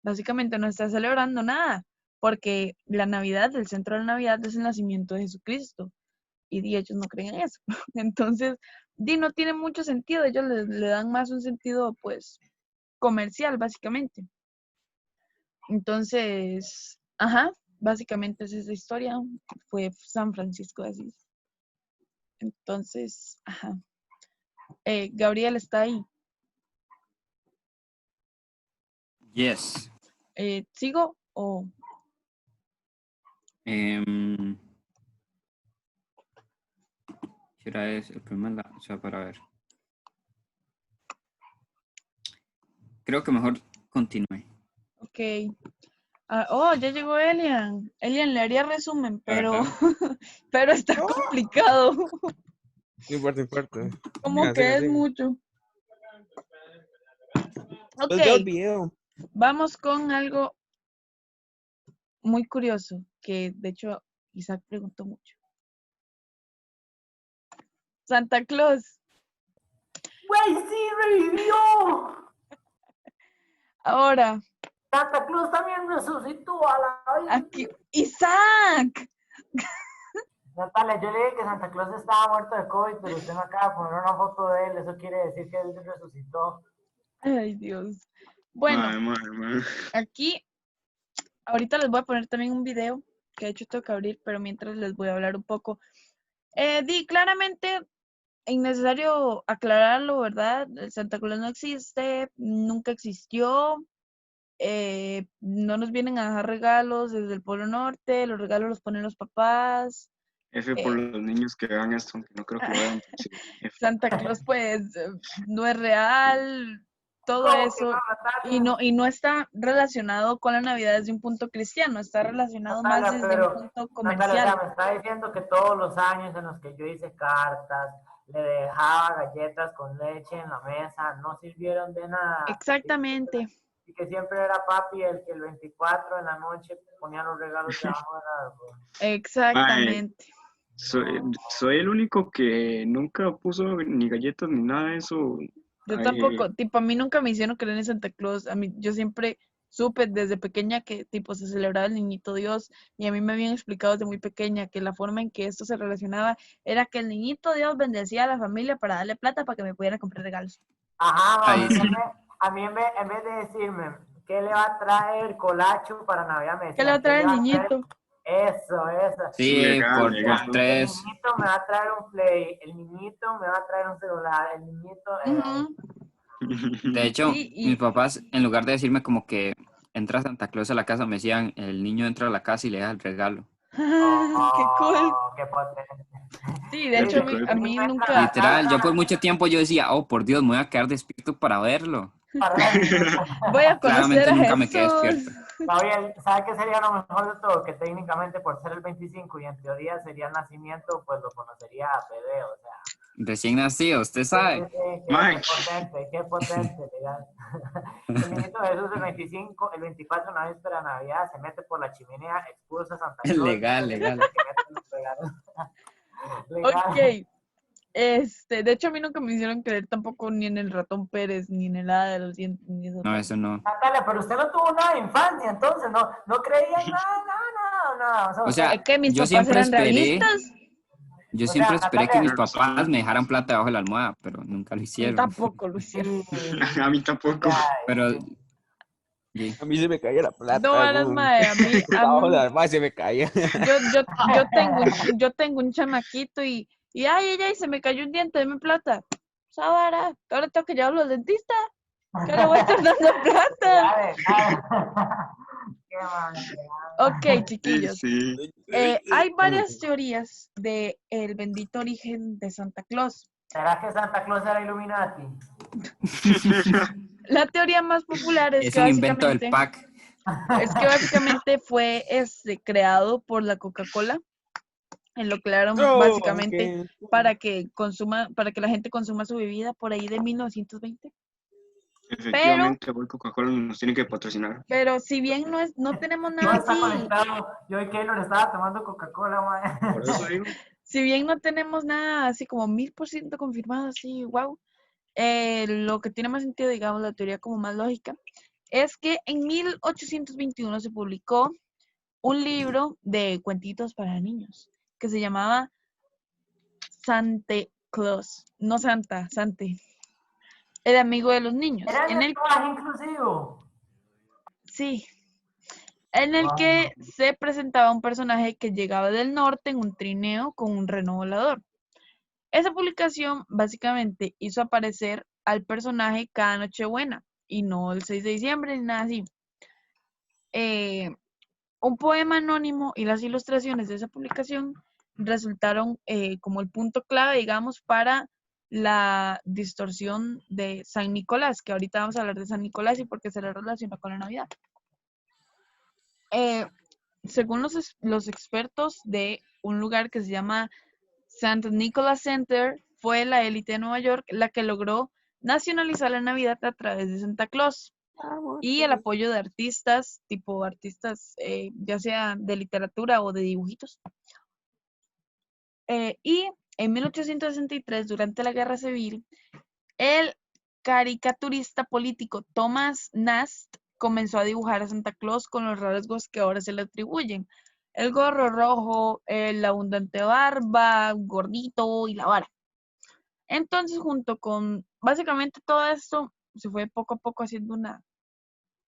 básicamente no está celebrando nada, porque la Navidad, el centro de la Navidad es el nacimiento de Jesucristo, y ellos no creen en eso. Entonces, no tiene mucho sentido, ellos le dan más un sentido, pues, comercial, básicamente. Entonces, ajá, básicamente es esa historia, fue San Francisco de Asís. Entonces, ajá. Gabriel está ahí. Yes. ¿Sigo o...? ¿Qué hora es? El problema o sea, para ver. Creo que mejor continúe. Ok. Ya llegó Elian. Elian, le haría resumen, pero, pero está complicado. No importa. Como Sigan, que sigan, es sigan. mucho. Ok, Pues veo el video. vamos con algo muy curioso, que de hecho Isaac preguntó mucho. Santa Claus. ¡Güey, sí, revivió! Ahora, Santa Claus también resucitó a la vida. aquí, ¡Isaac! Natalia, yo le dije que Santa Claus estaba muerto de COVID, pero usted me acaba de poner una foto de él. Eso quiere decir que él resucitó. Ay, Dios. Bueno, aquí, ahorita les voy a poner también un video, que de hecho tengo que abrir, pero mientras les voy a hablar un poco. Claramente, innecesario aclararlo, ¿verdad? El Santa Claus no existe, nunca existió. No nos vienen a dejar regalos desde el Polo Norte, los regalos los ponen los papás. F por los niños que vean esto, aunque no creo que lo vean. Sí, F. Santa Claus, pues, no es real, todo ¿Cómo que eso, no, Natalia? y no está relacionado con la Navidad desde un punto cristiano, está relacionado más Natalia, desde un pero, punto Natalia, o comercial. sea, me está diciendo que todos los años en los que yo hice cartas, le dejaba galletas con leche en la mesa, no sirvieron de nada. Exactamente. Y que siempre era papi el que el 24 en la noche ponía los regalos debajo del árbol. Exactamente. Soy el único que nunca puso ni galletas ni nada de eso. Yo Ay, tampoco, tipo, a mí nunca me hicieron creer en Santa Claus, yo siempre supe desde pequeña que, tipo, se celebraba el Niñito Dios, y a mí me habían explicado desde muy pequeña que la forma en que esto se relacionaba era que el Niñito Dios bendecía a la familia para darle plata para que me pudieran comprar regalos. Ajá, Ahí sí. a mí en vez de decirme qué le va a traer Colacho para Navidad, me decían, ¿Qué le va a traer el niñito? Eso. Sí, legal, por legal. El 3. niñito me va a traer un play, el niñito me va a traer un celular, el niñito... Ujú. De hecho, Sí, y- mis papás, en lugar de decirme como que entra Santa Claus a la casa, me decían, el niño entra a la casa y le da el regalo. ¡Qué cool! Qué potente. Sí, de hecho, a mí nunca... Literal, yo por mucho tiempo yo decía, oh, por Dios, me voy a quedar despierto para verlo. Voy a conocer Claramente a nunca me quedé Jesús. despierto. Gabriel, ¿sabe qué sería lo mejor de todo? Que técnicamente por ser el 25 y en teoría sería el nacimiento, pues lo conocería a bebé, o sea... Recién nacido, usted sabe. Qué potente, legal. El niñito Jesús el 25, el 24 una víspera de Navidad se mete por la chimenea, expulsa a Santa Claus. Legal. Legal. Ok. De hecho, a mí nunca me hicieron creer tampoco ni en el ratón Pérez, ni en el hada de los dientes, ni eso. No, eso no. Natalia, pero usted no tuvo nada de infancia, entonces no creía en nada. O sea, ¿Es que mis yo papás siempre eran esperé, realistas? yo O siempre sea, esperé que mis Natalia- papás me dejaran plata debajo de la almohada, pero nunca lo Yo hicieron. tampoco lo hicieron. A mí tampoco. Pero, sí. A mí se me caía la plata. No, varas, weón. mae, a mí, Abajo de la almohada se me caía. yo tengo un chamaquito y ay, se me cayó un diente, deme plata. Esa vara, ahora tengo que llevarlo al dentista. ¿Qué le voy a estar dando plata? Qué mal. Ok, chiquillos. Sí. Hay varias teorías del bendito origen de Santa Claus. ¿Será que Santa Claus era Illuminati? La teoría más popular es Es que un invento del básicamente... pack. Es que básicamente fue creado por la Coca-Cola. Lo crearon básicamente para que la gente consuma su bebida por ahí de 1920. Efectivamente, hoy Coca-Cola nos tiene que patrocinar. Pero si bien no tenemos No nada está así, conectado. Yo y Keylor estaba tomando Coca-Cola, mae. Por eso digo, si bien no tenemos nada así como 1000% confirmado, así, wow, lo que tiene más sentido, digamos, la teoría como más lógica, es que en 1821 se publicó un libro de cuentitos para niños que se llamaba Sante Claus, no Santa, Sante, el amigo de los niños, Era en el el lenguaje inclusivo. sí, en el que Wow. se presentaba un personaje que llegaba del norte en un trineo con un reno volador. Esa publicación básicamente hizo aparecer al personaje cada Nochebuena y no el 6 de diciembre ni nada así. Un poema anónimo y las ilustraciones de esa publicación resultaron como el punto clave, digamos, para la distorsión de San Nicolás, que ahorita vamos a hablar de San Nicolás y por qué se le relaciona con la Navidad. Según los expertos de un lugar que se llama St. Nicholas Center, fue la élite de Nueva York la que logró nacionalizar la Navidad a través de Santa Claus y el apoyo de artistas, ya sea de literatura o de dibujitos. Y en 1863, durante la Guerra Civil, el caricaturista político Thomas Nast comenzó a dibujar a Santa Claus con los rasgos que ahora se le atribuyen. El gorro rojo, la abundante barba, gordito y la vara. Entonces, junto con básicamente todo esto, se fue poco a poco haciendo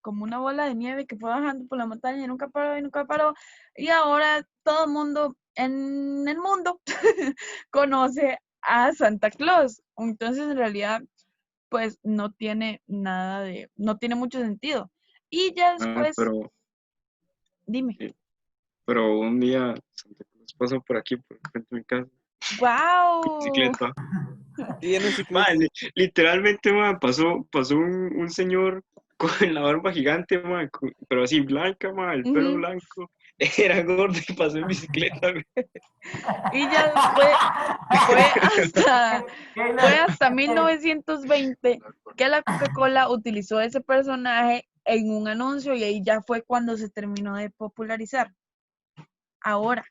como una bola de nieve que fue bajando por la montaña y nunca paró y nunca paró. Y ahora todo el mundo en el mundo conoce a Santa Claus. Entonces, en realidad, pues no tiene mucho sentido. Y ya después, dime. pero un día Santa Cruz pasó por aquí, por frente de mi casa, ¡Wow! bicicleta. Y en un Man, literalmente, man, pasó un señor con la barba gigante, man, pero así blanca, man, el pelo Ujú. blanco. Era gordo y pasó en bicicleta, güey. Y ya después fue hasta 1920 que la Coca-Cola utilizó ese personaje en un anuncio y ahí ya fue cuando se terminó de popularizar. Ahora,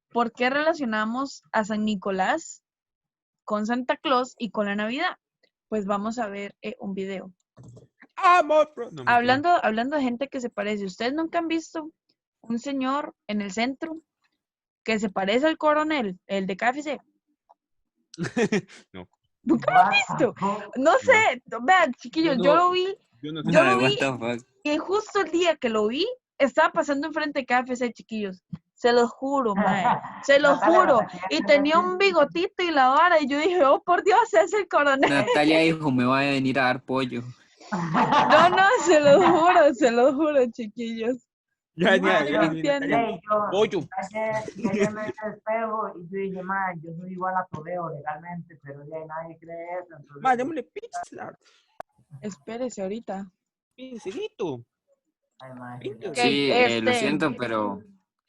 ¿por qué relacionamos a San Nicolás con Santa Claus y con la Navidad? Pues vamos a ver un video. amor, bro. No, Hablando de gente que se parece, ¿ustedes nunca han visto un señor en el centro que se parece al coronel, el de KFC? No. ¿Nunca lo han visto? No sé, vean, chiquillos, yo lo vi Yo no Yo lo What vi the fuck? y justo el día que lo vi, estaba pasando enfrente de KFC, chiquillos. Se los juro, mae. Se los juro. Y tenía un bigotito y la vara. Y yo dije, oh, por Dios, es el coronel. Natalia dijo, me va a venir a dar pollo. No, se los juro, chiquillos. Ya, Entienden. pollo. Ayer me vi el espejo y yo dije, man, yo soy igual a Toledo legalmente, pero ya nadie cree eso. Entonces, Ma, démosle pizza. Espérese ahorita. Pincelito. ay, man, Ok, Sí, lo siento, pero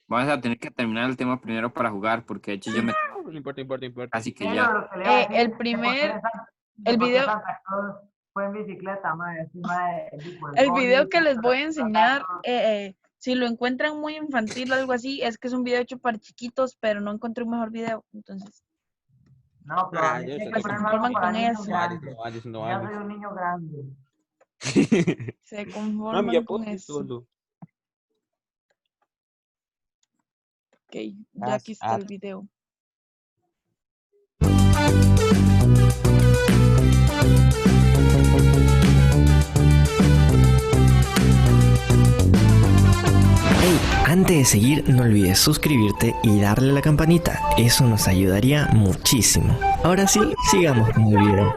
vamos a tener que terminar el tema primero para jugar, porque de hecho yo me... No importa. Así que Pero ya... lo que le iba a decir el es que primer- por qué el por qué video- Santa Claus fue en bicicleta, man, encima El video que les voy a enseñar, si lo encuentran muy infantil o algo así, es que es un video hecho para chiquitos, pero no encontré un mejor video. Entonces, No, pero Ah, a mí yo tiene sé que que poner sí. algo Conforman para con niños eso. grandes. No Ya vale. soy un niño grande. se Mami, conforman ya con ponte eso. solo. Ok, ya aquí está el video. Hey, antes de seguir, no olvides suscribirte y darle a la campanita. Eso nos ayudaría muchísimo. Ahora sí, sigamos con el video.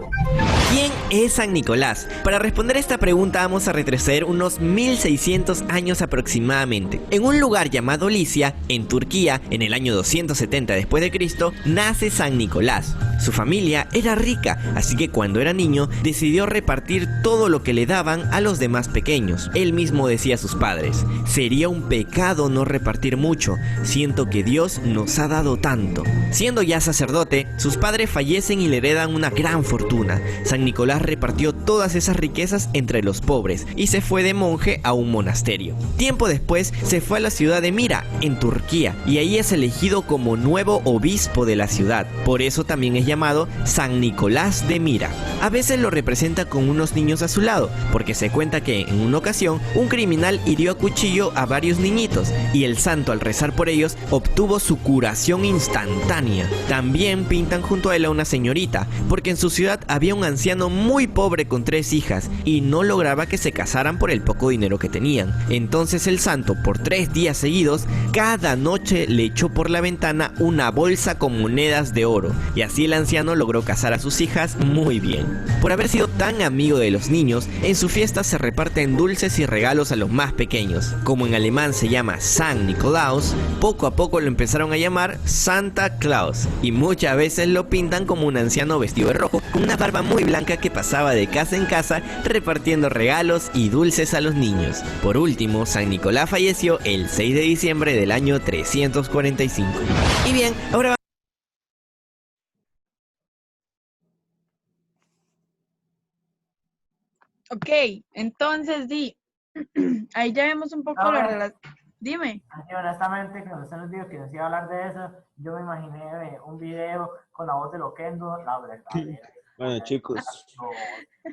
¿Quién es San Nicolás? Para responder esta pregunta vamos a retroceder unos 1600 años aproximadamente. En un lugar llamado Licia, en Turquía, en el año 270 después de Cristo, nace San Nicolás. Su familia era rica, así que cuando era niño decidió repartir todo lo que le daban a los demás pequeños. Él mismo decía a sus padres: sería un pecado no repartir mucho, siento que Dios nos ha dado tanto. Siendo ya sacerdote, sus padres fallecen y le heredan una gran fortuna. San Nicolás repartió todas esas riquezas entre los pobres y se fue de monje a un monasterio. Tiempo después se fue a la ciudad de Mira, en Turquía, y ahí es elegido como nuevo obispo de la ciudad. Por eso también es llamado San Nicolás de Mira. A veces lo representa con unos niños a su lado, porque se cuenta que en una ocasión un criminal hirió a cuchillo a varios niñitos y el santo, al rezar por ellos, obtuvo su curación instantánea. También pintan junto a él a una señorita, porque en su ciudad había un anciano muy pobre con 3 hijas y no lograba que se casaran por el poco dinero que tenían. Entonces el santo, por 3 días seguidos, cada noche le echó por la ventana una bolsa con monedas de oro, y así el anciano logró casar a sus hijas muy bien. Por haber sido tan amigo de los niños, en su fiesta se reparten dulces y regalos a los más pequeños. Como en alemán se llama San Nikolaus, poco a poco lo empezaron a llamar Santa Claus, y muchas veces lo pintan como un anciano vestido de rojo, con una barba muy blanca que pasaba de casa en casa repartiendo regalos y dulces a los niños. Por último, San Nicolás falleció el 6 de diciembre del año 345. Y bien, ahora Ok, entonces ahí ya vemos un poco la relación. Dime. Así, honestamente, cuando usted nos dijo que nos iba a hablar de eso, yo me imaginé un video con la voz de Loquendo, la verdad. Bueno, chicos.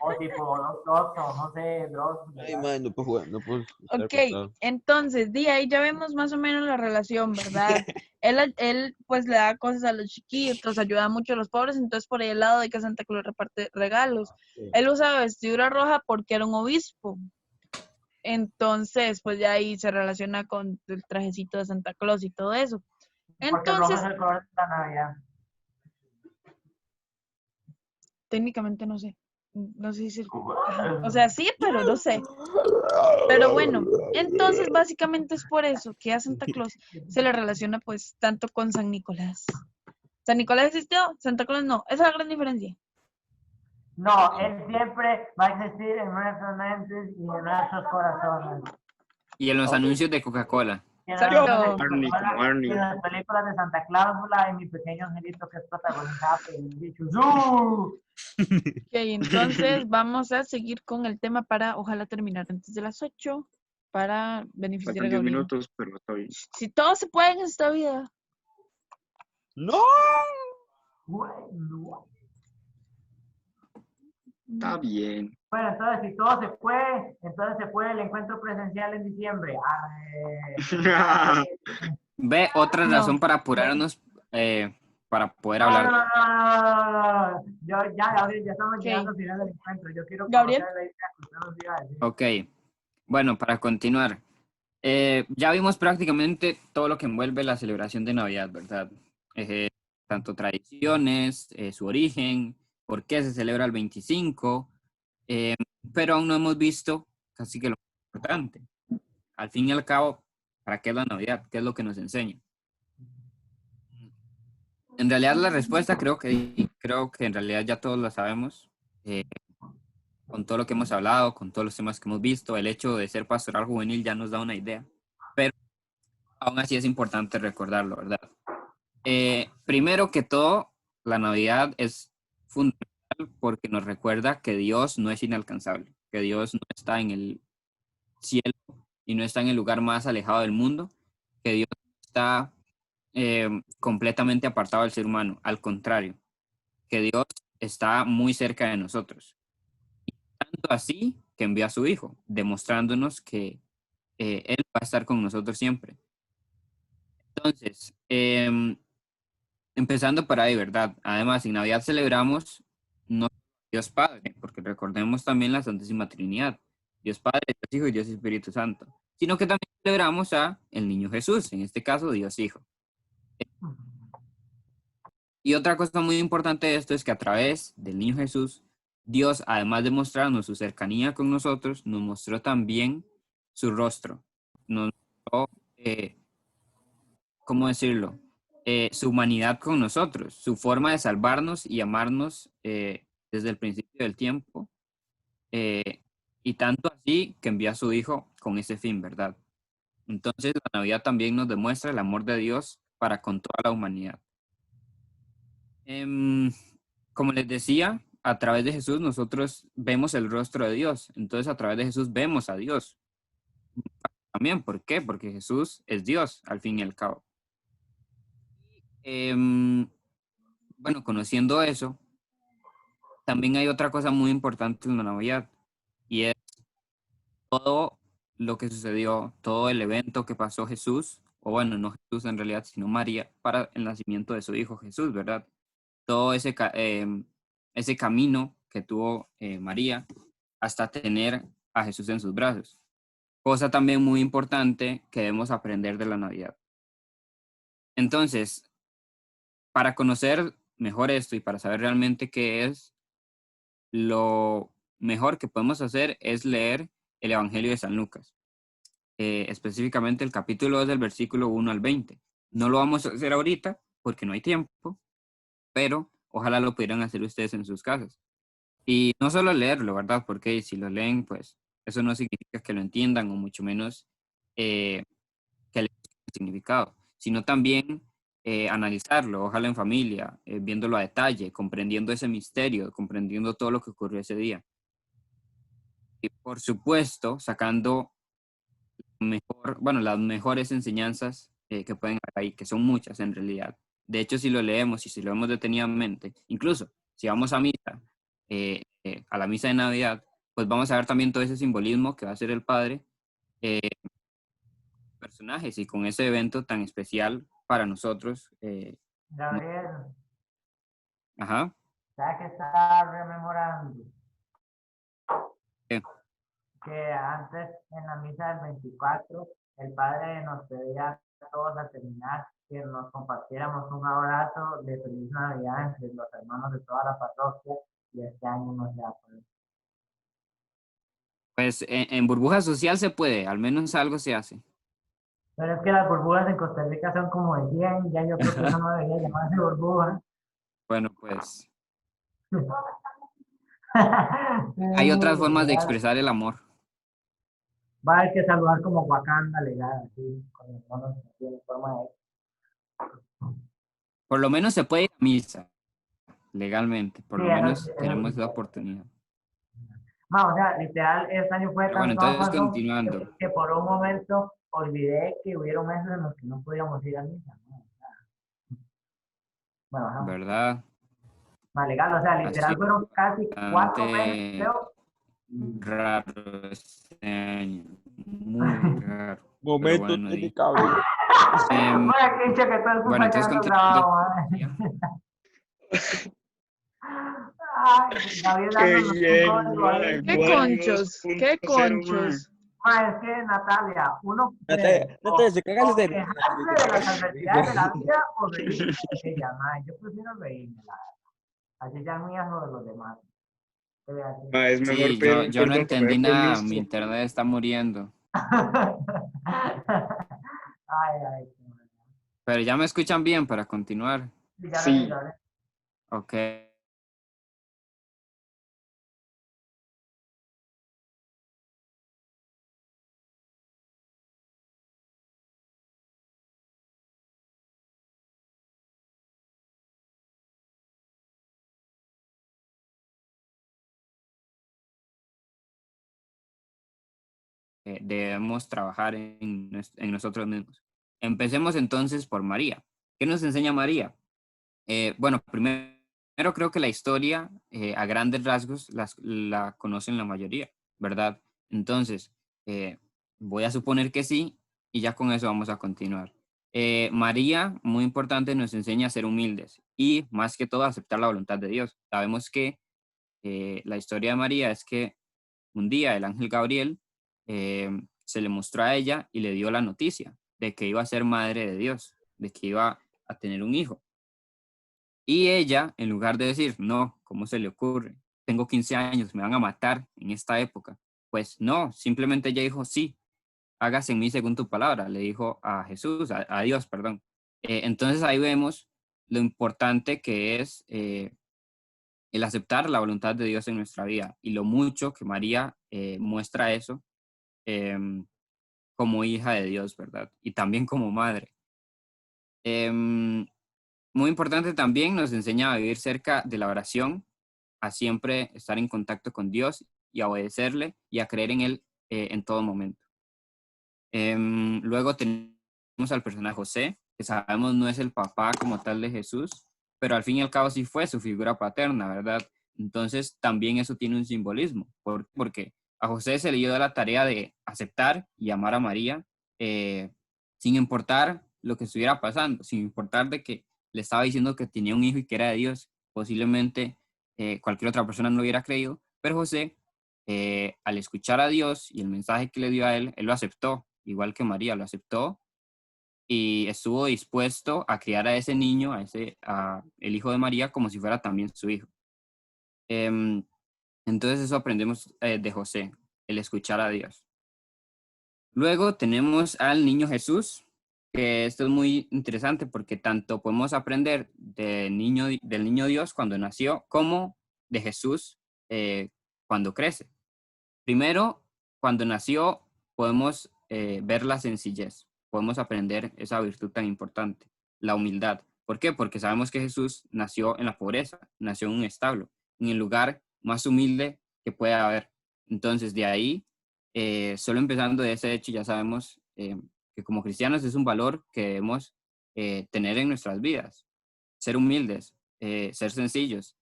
O tipo Dross, o no sé, Dross. Ay, man, no puedo jugar, no puedo estar Ok, acostado. entonces, ahí ya vemos más o menos la relación, ¿verdad? Él pues le da cosas a los chiquitos, ayuda mucho a los pobres, entonces por ahí el lado de que Santa Claus reparte regalos. Sí. Él usaba vestidura roja porque era un obispo. Entonces, pues ya ahí se relaciona con el trajecito de Santa Claus y todo eso. Porque el rojo Entonces, es el color de la Navidad. técnicamente no sé. No sé si... Ajá. O sea, sí, pero no sé. Pero bueno, entonces básicamente es por eso que a Santa Claus se le relaciona pues tanto con San Nicolás. ¿San Nicolás existió? Santa Claus no. Esa es la gran diferencia. No, él siempre va a existir en nuestras mentes y en nuestros corazones. Y en los anuncios de Coca-Cola. Y en Exacto. las Arnie, como Arnie. y en las películas de Santa Cláusula y mi pequeño angelito que es protagonizada por el bicho ¡Zu! Ok, entonces vamos a seguir con el tema para ojalá terminar antes de las 8 para beneficiar a Faltan 10 Gabriel. minutos, pero está bien. Si todo se puede en esta vida. ¡No! Bueno. Está bien. Bueno, entonces si todo se puede, entonces se puede el encuentro presencial en diciembre. Ve, otra No. razón para apurarnos, para poder No, hablar. no. Gabriel, ya estamos Ok. llegando al final del encuentro. Yo quiero Gabriel. conocer la idea que usted nos iba a decir. Ok, bueno, para continuar. Ya vimos prácticamente todo lo que envuelve la celebración de Navidad, ¿verdad? Tanto tradiciones, su origen, por qué se celebra el 25, pero aún no hemos visto casi que lo más importante. Al fin y al cabo, ¿para qué es la Navidad? ¿Qué es lo que nos enseña? En realidad la respuesta creo que en realidad ya todos la sabemos. Con todo lo que hemos hablado, con todos los temas que hemos visto, el hecho de ser pastoral juvenil ya nos da una idea, pero aún así es importante recordarlo, ¿verdad? Primero que todo, la Navidad es fundamental porque nos recuerda que Dios no es inalcanzable, que Dios no está en el cielo y no está en el lugar más alejado del mundo, que Dios está completamente apartado del ser humano, al contrario, que Dios está muy cerca de nosotros. Tanto así que envió a su Hijo, demostrándonos que Él va a estar con nosotros siempre. Entonces, empezando por ahí, ¿verdad? Además, en Navidad celebramos no Dios Padre, porque recordemos también la Santísima Trinidad, Dios Padre, Dios Hijo y Dios Espíritu Santo, sino que también celebramos a el Niño Jesús, en este caso Dios Hijo. Y otra cosa muy importante de esto es que a través del Niño Jesús Dios, además de mostrarnos su cercanía con nosotros, nos mostró también su rostro. Nos mostró, ¿cómo decirlo? Su humanidad con nosotros, su forma de salvarnos y amarnos desde el principio del tiempo. Y tanto así que envió a su Hijo con ese fin, ¿verdad? Entonces la Navidad también nos demuestra el amor de Dios para con toda la humanidad. Como les decía, a través de Jesús nosotros vemos el rostro de Dios. Entonces a través de Jesús vemos a Dios. También, ¿por qué? Porque Jesús es Dios, al fin y al cabo. Bueno, conociendo eso, también hay otra cosa muy importante en la Navidad, y es todo lo que sucedió, todo el evento que pasó Jesús, o bueno, no Jesús en realidad, sino María, para el nacimiento de su hijo Jesús, ¿verdad? Todo ese camino que tuvo María hasta tener a Jesús en sus brazos. Cosa también muy importante que debemos aprender de la Navidad. Entonces, para conocer mejor esto y para saber realmente qué es, lo mejor que podemos hacer es leer el Evangelio de San Lucas, específicamente el capítulo 2 del versículo 1 al 20. No lo vamos a hacer ahorita porque no hay tiempo, pero ojalá lo pudieran hacer ustedes en sus casas. Y no solo leerlo, ¿verdad? Porque si lo leen, pues eso no significa que lo entiendan o mucho menos que le el significado, sino también analizarlo, ojalá en familia, viéndolo a detalle, comprendiendo ese misterio, comprendiendo todo lo que ocurrió ese día. Y por supuesto, sacando las mejores enseñanzas que pueden haber ahí, que son muchas en realidad. De hecho, si lo leemos y si lo vemos detenidamente, incluso si vamos a misa, a la misa de Navidad, pues vamos a ver también todo ese simbolismo que va a ser el Padre, personajes y con ese evento tan especial para nosotros. Gabriel, Ajá. ¿sabes que estaba rememorando? ¿Qué? Que antes en la misa del 24 el Padre nos pedía a todos al terminar que nos compartiéramos un abrazo de feliz Navidad entre los hermanos de toda la parroquia, y este año no se ha podido. Pues en burbuja social se puede, al menos algo se hace. Pero es que las burbujas en Costa Rica son como de 100, ya yo creo que eso no debería llamarse burbuja. Bueno, pues hay otras formas de expresar el amor. Va a haber que saludar como Wakanda, legal, así, con las manos así en forma de... Por lo menos se puede ir a misa, legalmente. Por Sí, lo menos eso tenemos sí. la oportunidad. O sea, literal, este año fue Pero bueno, tan entonces random continuando. que por un momento olvidé que hubieron meses en los que no podíamos ir a misa, ¿no? O sea, bueno, ajá. ¿Verdad? Más legal, o sea, literal Así fueron casi 4 meses, bastante creo. raro este año. Muy raro. Pero Momento bueno, inexplicable. Vaya, qué hincha que todo el bueno, puta entonces quedando continuando. grabado, Ay, Gabriel Qué dándonos un bien, código ahí. mae, ¿Qué Guay conchos? 2.0, ¿Qué mae. conchos? Ma, es que Natalia, uno Natalia, puede se cagaste o de quejarse de las adversidades de la vida o reírse de ella, ma. Yo prefiero reírme, la verdad. Así ya mías o de los demás. Mae, es mejor Sí, pedir yo no perdón que entendí pedir nada. Mi permiso. internet está muriendo. Ay, ay. Pero ya me escuchan bien para continuar. Sí, ya Sí. lo Ok. Debemos trabajar en nosotros mismos. Empecemos entonces por María. ¿Qué nos enseña María? Bueno, primero creo que la historia a grandes rasgos la conocen la mayoría, ¿verdad? Entonces, voy a suponer que sí y ya con eso vamos a continuar. María, muy importante, nos enseña a ser humildes y más que todo a aceptar la voluntad de Dios. Sabemos que la historia de María es que un día el ángel Gabriel se le mostró a ella y le dio la noticia de que iba a ser madre de Dios, de que iba a tener un hijo. Y ella, en lugar de decir, no, ¿cómo se le ocurre? tengo 15 años, me van a matar en esta época. Pues no, simplemente ella dijo, sí, hágase en mí según tu palabra, le dijo a Jesús, a Dios, perdón. Entonces ahí vemos lo importante que es el aceptar la voluntad de Dios en nuestra vida y lo mucho que María muestra eso em, como hija de Dios, ¿verdad? Y también como madre. Em, Muy importante también, nos enseña a vivir cerca de la oración, a siempre estar en contacto con Dios y a obedecerle y a creer en Él en todo momento. Luego tenemos al personaje José, que sabemos no es el papá como tal de Jesús, pero al fin y al cabo sí fue su figura paterna, ¿verdad? Entonces también eso tiene un simbolismo, porque a José se le dio la tarea de aceptar y amar a María sin importar lo que estuviera pasando, sin importar de que le estaba diciendo que tenía un hijo y que era de Dios. Posiblemente cualquier otra persona no lo hubiera creído, pero José, al escuchar a Dios y el mensaje que le dio a él lo aceptó, igual que María lo aceptó y estuvo dispuesto a criar a ese niño, a el hijo de María, como si fuera también su hijo. Em, entonces eso aprendemos de José, el escuchar a Dios. Luego tenemos al niño Jesús, que esto es muy interesante porque tanto podemos aprender del niño Dios cuando nació, como de Jesús cuando crece. Primero, cuando nació, podemos ver la sencillez, podemos aprender esa virtud tan importante, la humildad. ¿Por qué? Porque sabemos que Jesús nació en la pobreza, nació en un establo, en el lugar más humilde que puede haber. Entonces, de ahí, solo empezando de ese hecho, ya sabemos que como cristianos es un valor que debemos tener en nuestras vidas. Ser humildes, ser sencillos,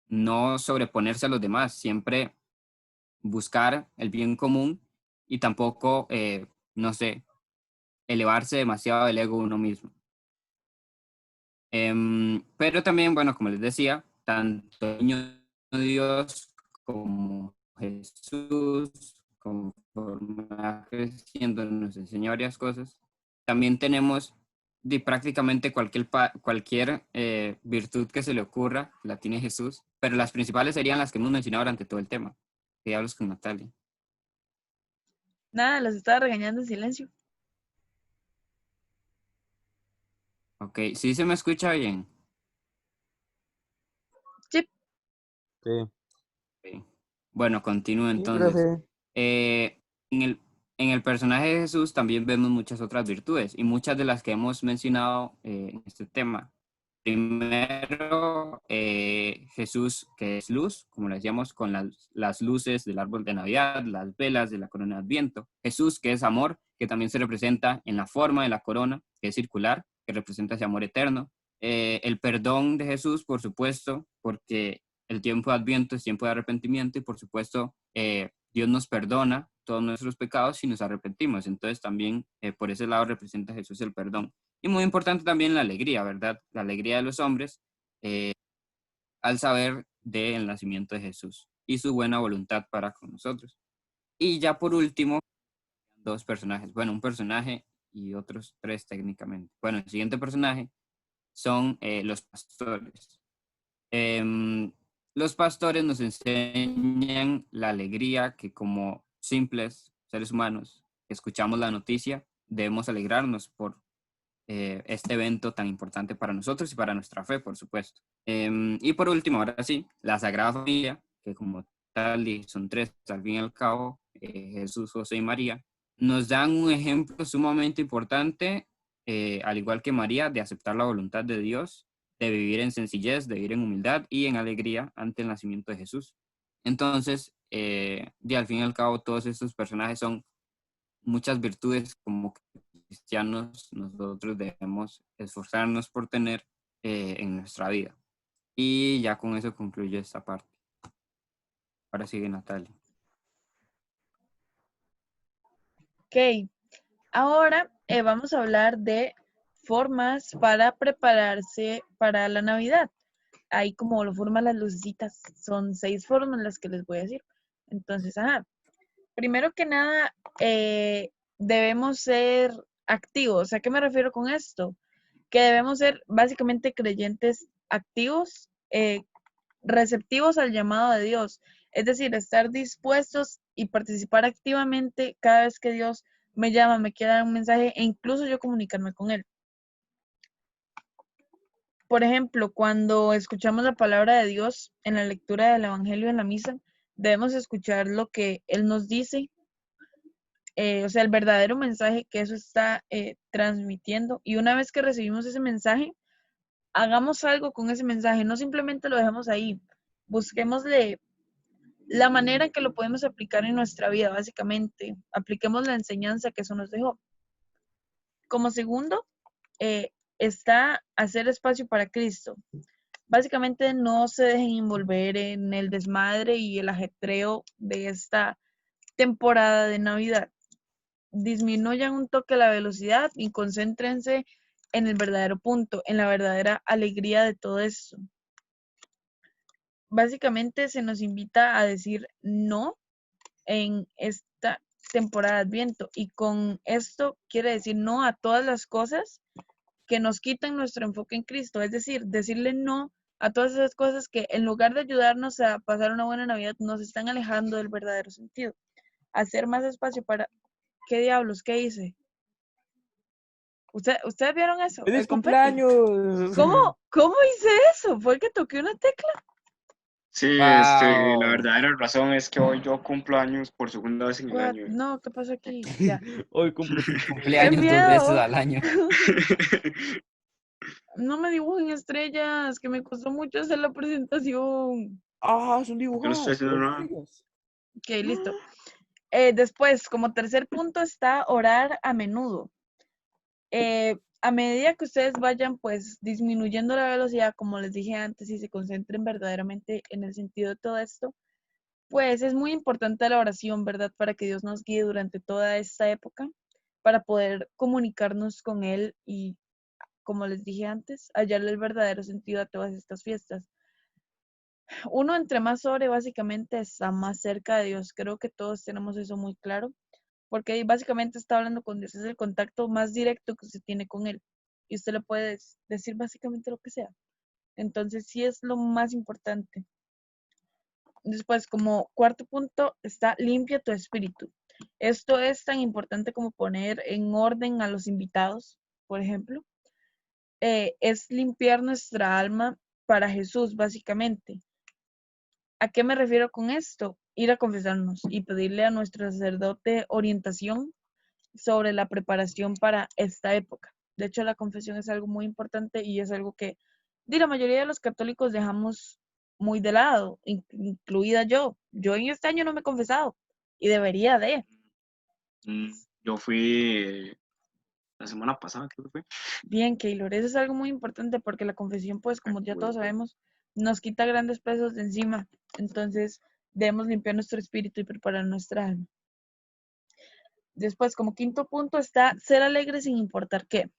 no sobreponerse a los demás, siempre buscar el bien común y tampoco, no sé, elevarse demasiado el ego uno mismo. Pero también, bueno, como les decía, tanto el niño Dios como Jesús, conforme va creciendo, nos enseña varias cosas. También tenemos de prácticamente cualquier virtud que se le ocurra, la tiene Jesús, pero las principales serían las que hemos mencionado durante todo el tema. Que hablas con Natalia. Nada, los estaba regañando en silencio. Ok, sí se me escucha bien. Sí. Sí. Ok. Bueno, continúo Sí, entonces. profe. En el personaje de Jesús también vemos muchas otras virtudes y muchas de las que hemos mencionado en este tema. Primero, Jesús, que es luz, como le decíamos, con las luces del árbol de Navidad, las velas de la corona de Adviento. Jesús, que es amor, que también se representa en la forma de la corona, que es circular, que representa ese amor eterno. El perdón de Jesús, por supuesto, porque el tiempo de Adviento es tiempo de arrepentimiento y, por supuesto, Dios nos perdona todos nuestros pecados si nos arrepentimos. Entonces, también por ese lado representa Jesús el perdón. Y muy importante también la alegría, ¿verdad? La alegría de los hombres al saber del nacimiento de Jesús y su buena voluntad para con nosotros. Y ya por último, dos personajes. Bueno, un personaje y otros tres técnicamente. Bueno, el siguiente personaje son los pastores. Los pastores nos enseñan la alegría que como simples seres humanos que escuchamos la noticia, debemos alegrarnos por este evento tan importante para nosotros y para nuestra fe, por supuesto. Y por último, ahora sí, la Sagrada Familia, que como tal y son tres al fin y al cabo, Jesús, José y María, nos dan un ejemplo sumamente importante, al igual que María, de aceptar la voluntad de Dios, de vivir en sencillez, de vivir en humildad y en alegría ante el nacimiento de Jesús. Entonces, al fin y al cabo, todos estos personajes son muchas virtudes como cristianos nosotros debemos esforzarnos por tener en nuestra vida. Y ya con eso concluyo esta parte. Ahora sigue Natalia. Ok. Ahora vamos a hablar de formas para prepararse para la Navidad. Ahí como lo forman las lucecitas, son 6 formas las que les voy a decir. Entonces, primero que nada, debemos ser activos. ¿A qué me refiero con esto? Que debemos ser básicamente creyentes activos, receptivos al llamado de Dios, es decir, estar dispuestos y participar activamente cada vez que Dios me llama, me quiere dar un mensaje e incluso yo comunicarme con Él. Por ejemplo, cuando escuchamos la palabra de Dios en la lectura del Evangelio en la misa, debemos escuchar lo que Él nos dice, o sea, el verdadero mensaje que eso está transmitiendo. Y una vez que recibimos ese mensaje, hagamos algo con ese mensaje, no simplemente lo dejemos ahí. Busquémosle la manera en que lo podemos aplicar en nuestra vida, básicamente. Apliquemos la enseñanza que eso nos dejó. Como segundo, está hacer espacio para Cristo. Básicamente no se dejen envolver en el desmadre y el ajetreo de esta temporada de Navidad. Disminuyan un toque la velocidad y concéntrense en el verdadero punto, en la verdadera alegría de todo esto. Básicamente se nos invita a decir no en esta temporada de Adviento, y con esto quiere decir no a todas las cosas que nos quitan nuestro enfoque en Cristo, es decir, decirle no a todas esas cosas que en lugar de ayudarnos a pasar una buena Navidad nos están alejando del verdadero sentido. Hacer más espacio para... ¿Qué diablos? ¿Qué hice? ¿Ustedes vieron eso? ¡Feliz El confeti. cumpleaños! ¿Cómo hice eso? ¿Fue que toqué una tecla? Sí, la Wow. verdadera razón es que hoy yo cumplo años por segunda vez en el What? año. No, ¿qué pasó aquí? Ya. Hoy cumple su ¡Qué Cumpleaños 2 veces miedo! al año. No me dibujen estrellas, que me costó mucho hacer la presentación. Ah, es un Yo no dibujado. estoy haciendo nada. Ok, listo. Después, como tercer punto está orar a menudo. A medida que ustedes vayan pues disminuyendo la velocidad, como les dije antes, y se concentren verdaderamente en el sentido de todo esto, pues es muy importante la oración, ¿verdad? Para que Dios nos guíe durante toda esta época, para poder comunicarnos con Él y, como les dije antes, hallarle el verdadero sentido a todas estas fiestas. Uno entre más ore, básicamente está más cerca de Dios. Creo que todos tenemos eso muy claro, porque ahí básicamente está hablando con Dios, es el contacto más directo que usted tiene con Él. Y usted le puede decir básicamente lo que sea. Entonces, sí es lo más importante. Después, como cuarto punto, está limpia tu espíritu. Esto es tan importante como poner en orden a los invitados, por ejemplo. Es limpiar nuestra alma para Jesús, básicamente. ¿A qué me refiero con esto? Ir a confesarnos y pedirle a nuestro sacerdote orientación sobre la preparación para esta época. De hecho, la confesión es algo muy importante y es algo que la mayoría de los católicos dejamos muy de lado, incluida yo. Yo en este año no me he confesado y debería de. Yo fui la semana pasada, creo que fue. Bien, Keylor, eso es algo muy importante porque la confesión, pues como ya todos sabemos, nos quita grandes pesos de encima. Entonces, debemos limpiar nuestro espíritu y preparar nuestra alma. Después, como quinto punto, está ser alegre sin importar qué.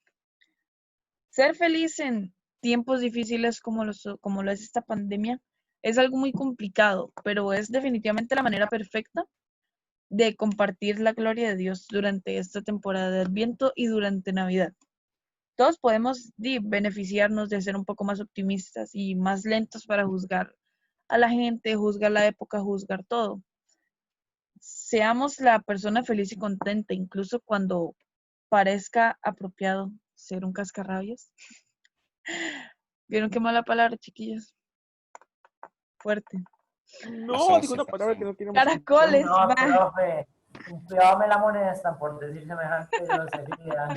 Ser feliz en tiempos difíciles como lo es esta pandemia es algo muy complicado, pero es definitivamente la manera perfecta de compartir la gloria de Dios durante esta temporada de Adviento y durante Navidad. Todos podemos beneficiarnos de ser un poco más optimistas y más lentos para juzgar a la gente, juzgar la época, juzgar todo. Seamos la persona feliz y contenta, incluso cuando parezca apropiado ser un cascarrabias. ¿Vieron qué mala palabra, chiquillos? Fuerte. No, dijo una palabra que no queremos Caracoles, No, va. profe, cuidado me la molestan por decir semejante grosería.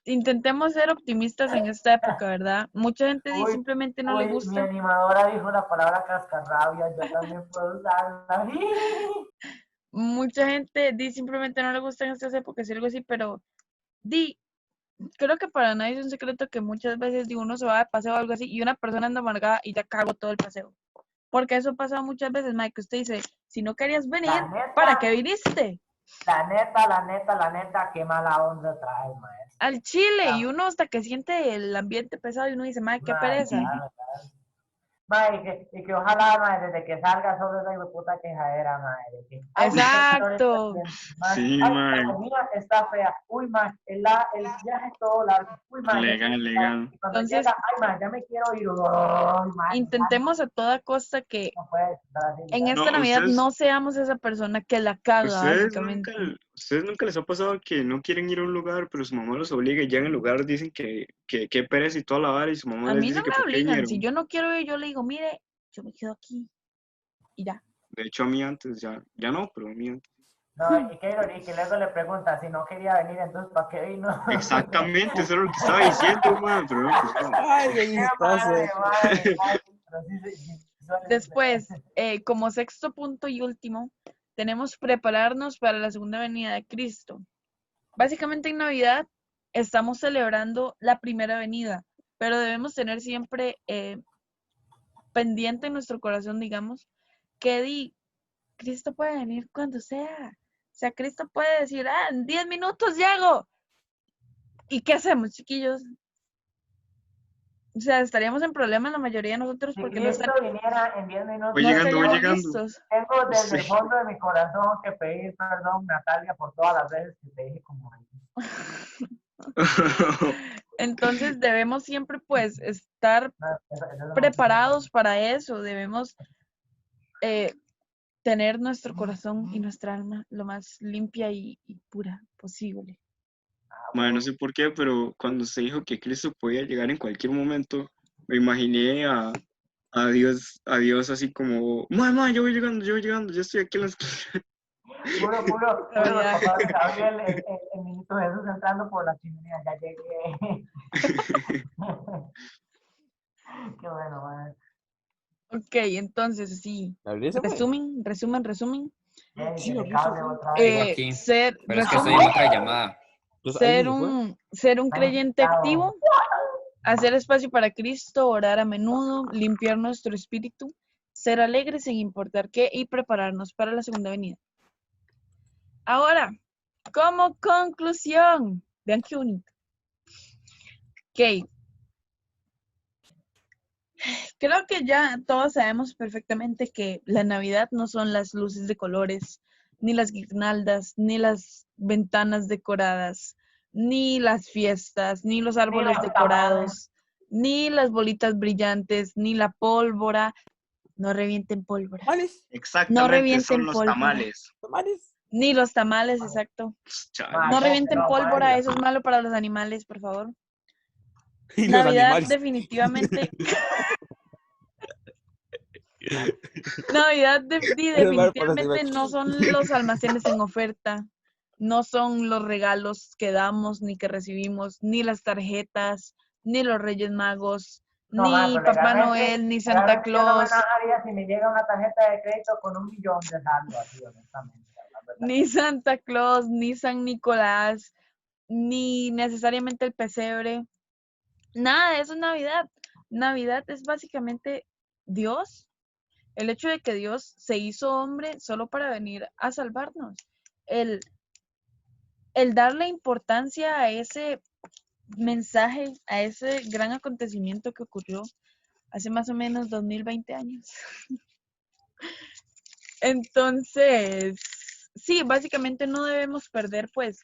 Intentemos ser optimistas en esta época, ¿verdad? Mucha gente simplemente no le Mi gusta. animadora dijo la palabra cascarrabia, yo también puedo usarla. Mucha gente simplemente no le gustan estas épocas y algo así, pero creo que para nadie es un secreto que muchas veces uno se va de paseo o algo así y una persona anda amargada y ya cago todo el paseo. Porque eso pasa muchas veces, Mike, usted dice, si no querías venir, neta, ¿para qué viniste? La neta, qué mala onda trae, maestro. Al chile, y uno hasta que siente el ambiente pesado y uno dice, Mike, qué pereza. Mae, y que ojalá, mae, desde que salga solo esa puta quejadera, mae. De que, ay, Exacto. mae, Sí, ay, mae. la comida está fea. Uy, mae, el viaje es todo largo. Uy, mae, Legal, legal. y cuando Entonces, llega, ay, mae, ya me quiero ir. Ay, mae, intentemos a toda costa que no puede estar así, en ya. esta No, Navidad ustedes, no seamos esa persona que la caga, básicamente. ustedes nunca les ha pasado que no quieren ir a un lugar, pero su mamá los obliga y ya en el lugar dicen que pereza y toda la vara y su mamá A les mí no dice que me por qué obligan. vinieron. Si yo no quiero ir, yo le digo, mire, yo me quedo aquí. Y ya. De hecho, a mí antes, ya no, pero a mí antes. No, y que luego le pregunta si no quería venir, entonces ¿para qué vino? Exactamente, eso era lo que estaba diciendo, man, pero no, pues no. Ay, qué Qué chistoso. madre, pero sí suele Después, ser. como sexto punto y último, tenemos prepararnos para la segunda venida de Cristo. Básicamente en Navidad estamos celebrando la primera venida, pero debemos tener siempre pendiente en nuestro corazón, digamos, que Cristo puede venir cuando sea. O sea, Cristo puede decir, en 10 minutos llego. ¿Y qué hacemos, chiquillos? O sea, estaríamos en problemas la mayoría de nosotros Si porque no Cristo viniera en 10 minutos, Voy no llegando, voy estaríamos llegando. listos. tengo desde el Sí. fondo de mi corazón que pedir perdón, Natalia, por todas las veces que te dije como ahí. Entonces debemos siempre pues estar Eso es preparados para eso. Debemos tener nuestro corazón y nuestra alma lo más limpia y pura posible. Man, no sé por qué, pero cuando se dijo que Cristo podía llegar en cualquier momento, me imaginé a Dios así como, man, yo voy llegando, ya estoy aquí en la esquina. Puro, Navidad. todavía el niñito Jesús entrando por la chimenea, ya llegué. Qué bueno, man. Ok, entonces sí. ¿La abrí esa, pues? Resumen. Sí, lo el cable puso. otra Sigo vez. aquí, Ser, pero es que resumen, estoy en otra llamada. Pues, ahí se fue. ser un creyente activo, hacer espacio para Cristo, orar a menudo, limpiar nuestro espíritu, ser alegres sin importar qué y prepararnos para la segunda venida. Ahora, como conclusión, vean qué bonito. Ok. Creo que ya todos sabemos perfectamente que la Navidad no son las luces de colores, ni las guirnaldas, ni las ventanas decoradas, ni las fiestas, ni los árboles los decorados, ni las bolitas brillantes, ni la pólvora. No revienten pólvora. ¿Tamales? No revienten pólvora. ¿Tamales? Ni los tamales, exacto. Chale. No revienten no, pólvora, vaya. eso es malo para los animales, por favor. Y los Navidad animales. definitivamente. Navidad Es malo para los definitivamente animales. no son los almacenes en oferta, no son los regalos que damos ni que recibimos, ni las tarjetas, ni los Reyes Magos, No, ni man, pero Papá legalmente- Noel, ni Santa legalmente yo no me Claus, enojaría si me llega una tarjeta de crédito con 1 millón de saldo, así, honestamente. la verdad. ni Santa Claus, ni San Nicolás, ni necesariamente el pesebre. Nada de eso es Navidad. Navidad es básicamente Dios. El hecho de que Dios se hizo hombre solo para venir a salvarnos. El darle importancia a ese mensaje, a ese gran acontecimiento que ocurrió hace más o menos 2020 años. Entonces, sí, básicamente no debemos perder pues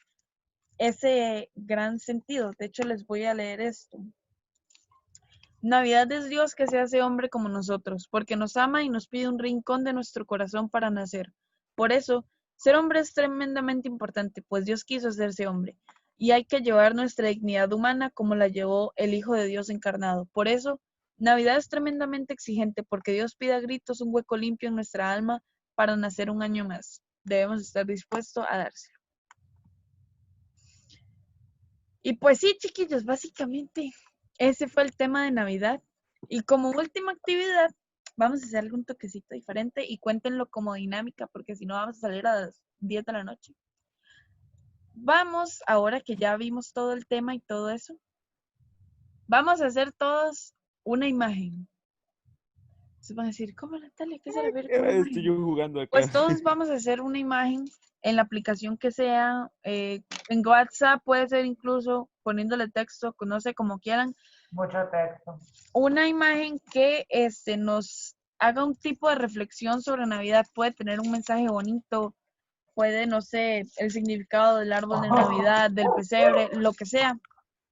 ese gran sentido. De hecho, les voy a leer esto. Navidad es Dios que se hace hombre como nosotros, porque nos ama y nos pide un rincón de nuestro corazón para nacer. Por eso, ser hombre es tremendamente importante, pues Dios quiso hacerse hombre, y hay que llevar nuestra dignidad humana como la llevó el Hijo de Dios encarnado. Por eso, Navidad es tremendamente exigente, porque Dios pide a gritos un hueco limpio en nuestra alma para nacer un año más. Debemos estar dispuestos a dárselo. Y pues sí, chiquillos, básicamente ese fue el tema de Navidad. Y como última actividad, vamos a hacer algún toquecito diferente y cuéntenlo como dinámica, porque si no vamos a salir a las 10 de la noche. Vamos, ahora que ya vimos todo el tema y todo eso, vamos a hacer todos una imagen. Entonces van a decir, ¿cómo, Natalia? ¿Qué se refiere con una Estoy imagen? yo jugando acá. Pues todos vamos a hacer una imagen en la aplicación que sea, en WhatsApp puede ser incluso poniéndole texto, no sé, como quieran. Mucho texto. Una imagen que nos haga un tipo de reflexión sobre Navidad. Puede tener un mensaje bonito, puede, no sé, el significado del árbol de Navidad, del pesebre, lo que sea.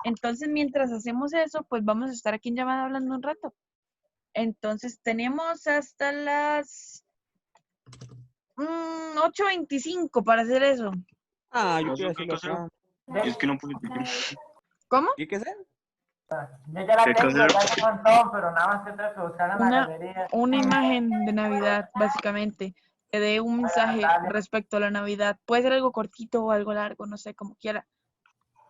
Entonces, mientras hacemos eso, pues vamos a estar aquí en llamada hablando un rato. Entonces, tenemos hasta las 8:25 para hacer eso. Ah, yo No quiero sé qué hacerlo hay que acá. hacer. Es que no puedo. ¿Cómo? ¿Qué hay que hacer? Yo ya la ¿Qué hay que tengo, ya hacer? tengo un montón, pero nada más que tengo que buscarla en la Una, galería. una imagen de Navidad, básicamente, que dé un mensaje respecto a la Navidad. Puede ser algo cortito o algo largo, no sé, como quiera.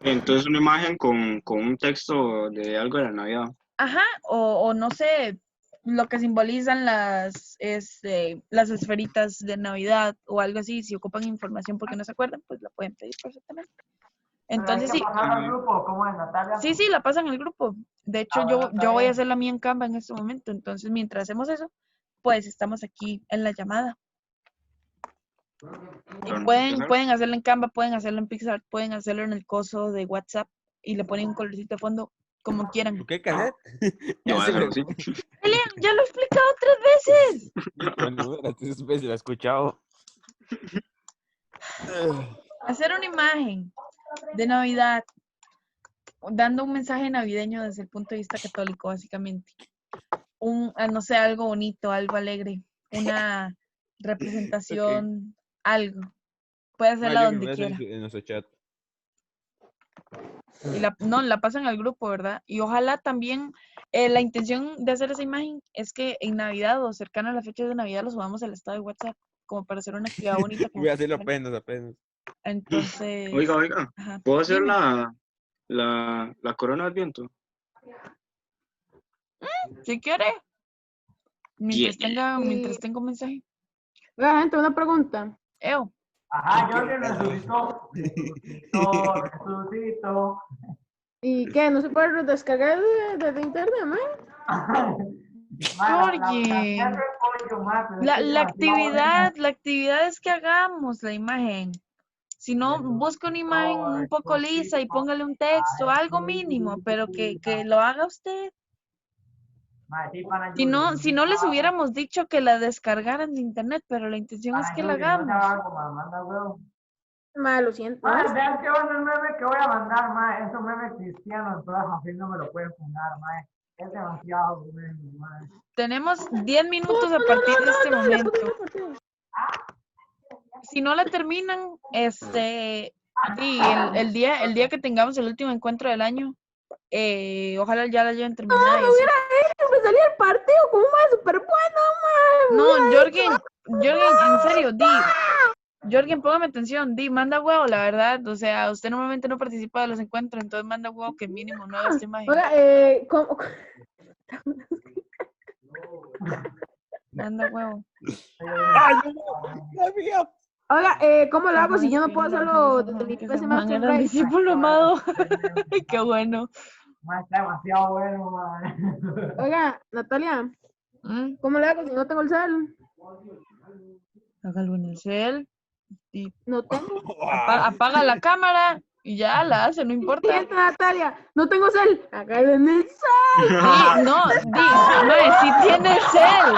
Entonces una imagen con un texto de algo de la Navidad. Ajá, o no sé, lo que simbolizan las esferitas de Navidad o algo así. Si ocupan información porque no se acuerdan, pues la pueden pedir perfectamente. Entonces ¿Hay sí, que pasarlo al grupo? ¿Cómo es, Natalia? sí, la pasan en el grupo. De hecho, Bueno, está yo voy a bien. hacer la mía en Canva en este momento. Entonces, mientras hacemos eso, pues estamos aquí en la llamada. Y Bueno, pueden hacerlo en Canva, pueden hacerlo en Pixar, pueden hacerlo en el coso de WhatsApp y le ponen un colorcito de fondo como quieran. ¿Qué hay que hacer? yo voy a hacerlo así. Elian, ya lo he explicado 3 veces. Bueno, las 3 veces la he escuchado. Hacer una imagen de Navidad, dando un mensaje navideño desde el punto de vista católico, básicamente. No sé, algo bonito, algo alegre, una representación, algo. Puede Ma, hacerla yo que me donde voy a hacer quiera. en nuestro chat. Y la pasan al grupo, ¿verdad? Y ojalá también, la intención de hacer esa imagen es que en Navidad o cercano a la fecha de Navidad lo subamos al estado de WhatsApp, como para hacer una actividad bonita. Como Voy a hacerlo para- apenas. Entonces, Oiga, ajá, ¿puedo hacer dime. la corona de Adviento? Si quiere, mientras Sí. tenga un mensaje. Oiga, gente, una pregunta. Ajá, yo que resucito. ¿Y qué? ¿No se puede descargar desde internet, man? Oye, la actividad es que hagamos la imagen. Si no, busque una imagen un poco lisa y póngale un texto, algo mínimo, pero que lo haga usted. Si no les hubiéramos dicho que la descargaran de internet, pero la intención es que la hagamos. Ma, lo siento. Vean qué bueno el meme que voy a mandar, ma. Es un meme cristiano, entonces así no me lo pueden fundar, ma. Es demasiado meme, ma. Tenemos 10 minutos a partir de este momento. Si no la terminan, el día que tengamos el último encuentro del año, ojalá ya la hayan terminado. Me hubiera hecho, me salía el partido como más súper bueno, man. No, Jorgen, en serio, Jorgen, póngame atención, manda huevo, la verdad. O sea, usted normalmente no participa de los encuentros, entonces manda huevo que mínimo no haga esta imagen. Oiga, ¿cómo? Manda huevo. ¡Ay, no mío! Oiga, ¿cómo lo hago si yo no puedo hacerlo desde mi PC Master Era Race? discípulo amado. Qué bueno. Ma, está demasiado bueno, ma. Oiga, Natalia, ¿cómo le hago si no tengo el cel? Hágalo en el cel. Y No tengo. apaga la cámara y ya la hace, no importa. Siguiente, Natalia, no tengo cel. Hágalo en el cel. Mae, sí tiene el cel.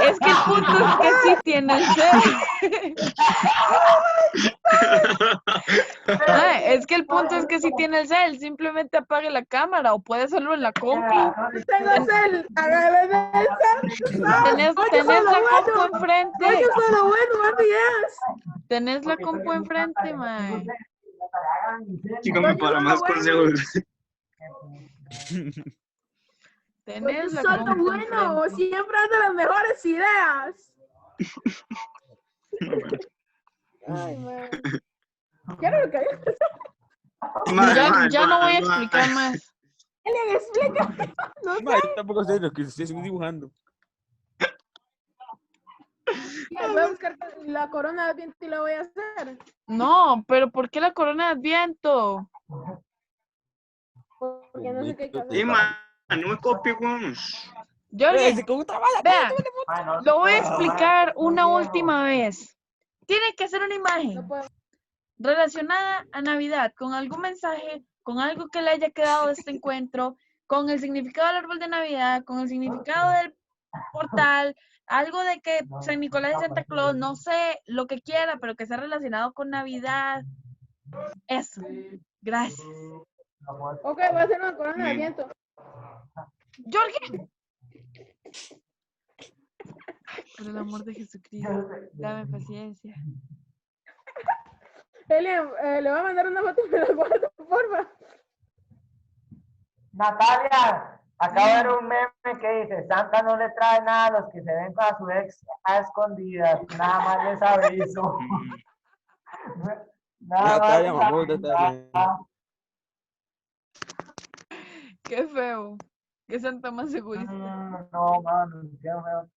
Es que el punto es que sí tiene el cel. Mae, es que el punto es que sí tiene el cel. Simplemente apague la cámara o puede hacerlo en la compu. No tengo cel. Hágalo en el cel. Tenés la compu enfrente. Oye, solo bueno, más ideas. Tenés la compu enfrente, mae. Dígame para más consejos. Tenés la Solo compu bueno, enfrente. siempre ando las mejores ideas. Ay, man. Quiero que Ya no voy a explicar más. Elian, explica. No Ma, yo tampoco sé lo que estoy dibujando. voy a buscar la corona de Adviento y la voy a hacer. No, pero ¿por qué la corona de Adviento? Porque no sé qué hay que hacer. Sí, ma, no me copie, weón. Jorge, Con otra bala, vea, lo voy a explicar una última vez. Tiene que hacer una imagen No puedo. relacionada a Navidad, con algún mensaje, con algo que le haya quedado de este encuentro, con el significado del árbol de Navidad, con el significado del portal, algo de que San Nicolás y Santa Claus, no sé, lo que quiera, pero que sea relacionado con Navidad. Eso. Gracias. Ok, voy a hacer una corona de viento. Jorge. Por el amor de Jesucristo, dame paciencia. Elian, le voy a mandar una foto y me la guardo, porfa. Natalia, acabo de ver un meme que dice, Santa no le trae nada a los que se ven con a su ex a escondidas, nada más les aviso. Nada más Natalia, les mamón, aviso. Natalia. Qué feo. Qué Santa más egoísta. No, mano, qué feo.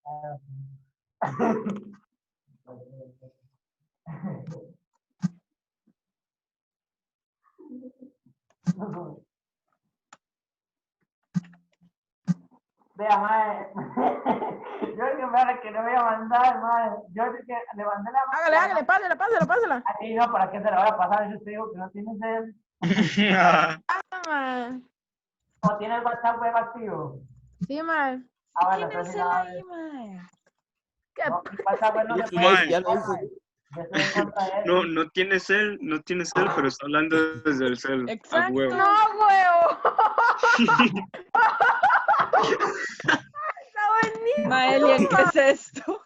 Vea, mae. Yo que me que no voy a mandar, mae. Yo que le mandé la Hágale, pásala. Aquí no, ¿para qué se la voy a pasar? Yo te digo que no tienes el... Man. ¿O tiene el WhatsApp web activo? Sí, man. Ah, bueno, ¿Quién entonces es ya... ahí, mae? ¿Qué? No, el WhatsApp web no se Ya puede... ya lo hice. Yo estoy en contra de eso. No tiene cel, pero está hablando desde el cel. A Exacto. huevo. No, huevo. Está buenísimo. Maelia, ¿qué es esto?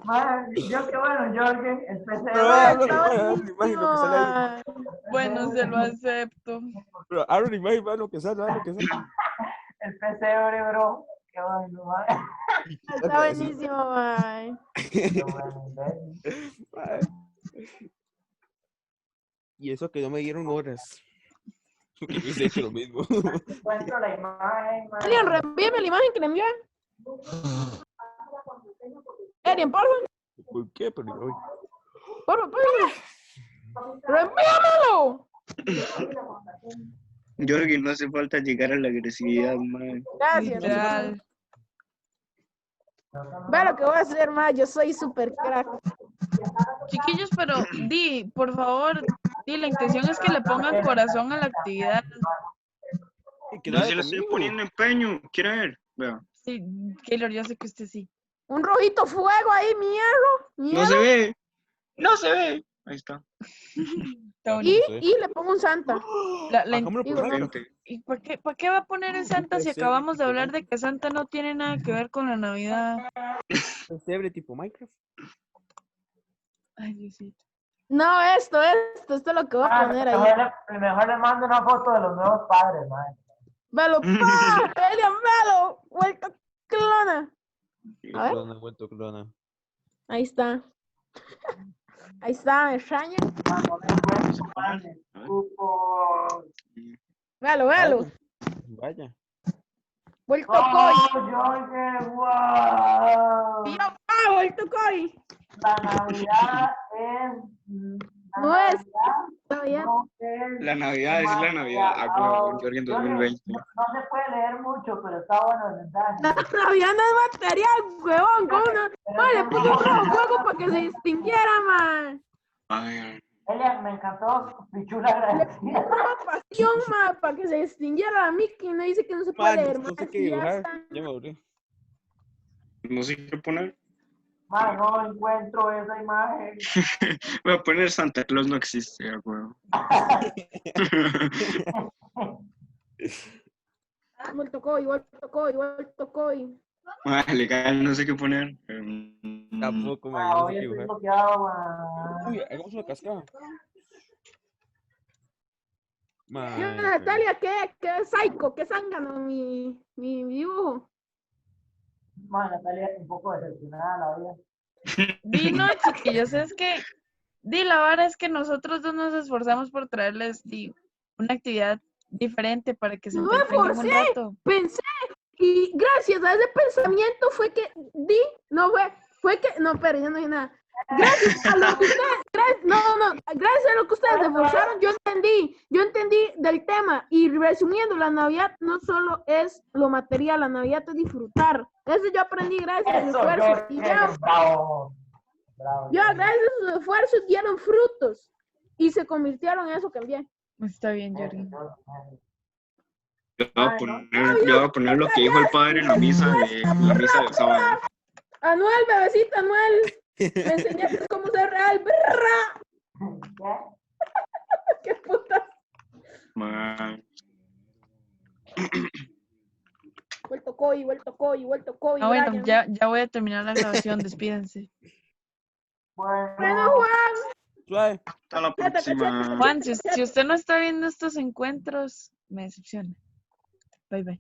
Mae, yo qué bueno, Jorgen, el PC Pero de... abro la imagen, lo que sale ahí. Man. Bueno, se lo acepto. Pero abro la imagen, va lo que sale, El PC, bro. Qué bueno, mae. Está buenísimo, man. Qué bueno, ¿ves? Ay. Y eso que no me dieron horas. Porque yo hubiese hecho lo mismo. Encuentro la imagen, mae. Elian, reenvíame la imagen que le envié. Elian, porfa. ¿Por qué? Pero hoy. Porfa. ¡Reenvíamelo! Jorge, no hace falta llegar a la agresividad, man. Gracias. Literal. Ve lo que voy a hacer, man. Yo soy super crack. Chiquillos, pero por favor, la intención es que le pongan corazón a la actividad. Que No nada se le estoy conmigo. poniendo empeño. ¿Quiere ver? Vea. Sí, Keylor, yo sé que usted sí. Un rojito fuego ahí, mierda. No se ve. No se ve. Ahí está. Está bonito. Y le pongo un santa. Hagámoslo por Digo, Minecraft. ¿Y para qué va a poner en Santa si acabamos de hablar de que Santa no tiene nada que ver con la Navidad? Pesebre tipo Minecraft. Ay, Diosito. No, esto es lo que voy a poner ahí. Mejor le mando una foto de los nuevos padres, mae. Velo, pa, Elian, velo. Vuelta clona. A ver. Clona. Ahí está. Ahí está, me extraña. Velo. Vaya. Vuelto ¡Oh, coy. Jorge! ¡Wow! Y yo, vuelto coy. La Navidad es... No es Navidad. No es... La Navidad es la Navidad. A huevo, Jorge en 2020. No se puede leer mucho, pero está bueno el mensaje. La Navidad no es material, huevón. ¿Cómo no? Man, le puse un rojo fuego para que se distinguiera, man. Ay, Elian, me encantó. Pichula Le agradecida. puse una pasión, man, para que se distinguiera a mí, que no dice que no se puede leer, No man. sé qué Sí, ya dibujar. está. Ya me aburrí. no sé qué poner. Man, no encuentro esa imagen. Voy a poner Santa Claus no existe, a huevo. Vuelto coy. Ah, legal, no sé qué poner. Tampoco, man. No sé Hoy qué estoy dibujar. bloqueado, man. Uy, hagamos una cascada. Man, Yo, Natalia, qué psycho, qué zángano mi dibujo. Man, Natalia, un poco decepcionada la vida. No, chiquillos, es que, la verdad es que nosotros dos nos esforzamos por traerles una actividad diferente para que se No me entretengan un esforcé. rato. Pensé, y gracias a ese pensamiento fue que pero yo no dije nada. Gracias a lo que ustedes, gracias a lo que ustedes se esforzaron, yo entendí del tema. Y resumiendo, la Navidad no solo es lo material, la Navidad es disfrutar. Eso yo aprendí gracias al Eso, esfuerzo. Jorge, Y vean, bravo. gracias a sus esfuerzos dieron frutos y se convirtieron en eso que envié. Está bien, Jorge. Yo voy a poner lo que dijo el padre en la misa del sábado. Anuel, bebecita, Anuel. Me enseñaste cómo ser real. ¿Qué puta? Man. Vuelto Coy. Ah, bueno, Brian. ya voy a terminar la grabación, despídense. Bueno, Juan. Suave. Hasta la próxima. Juan, si usted no está viendo estos encuentros, me decepciona. Bye, bye.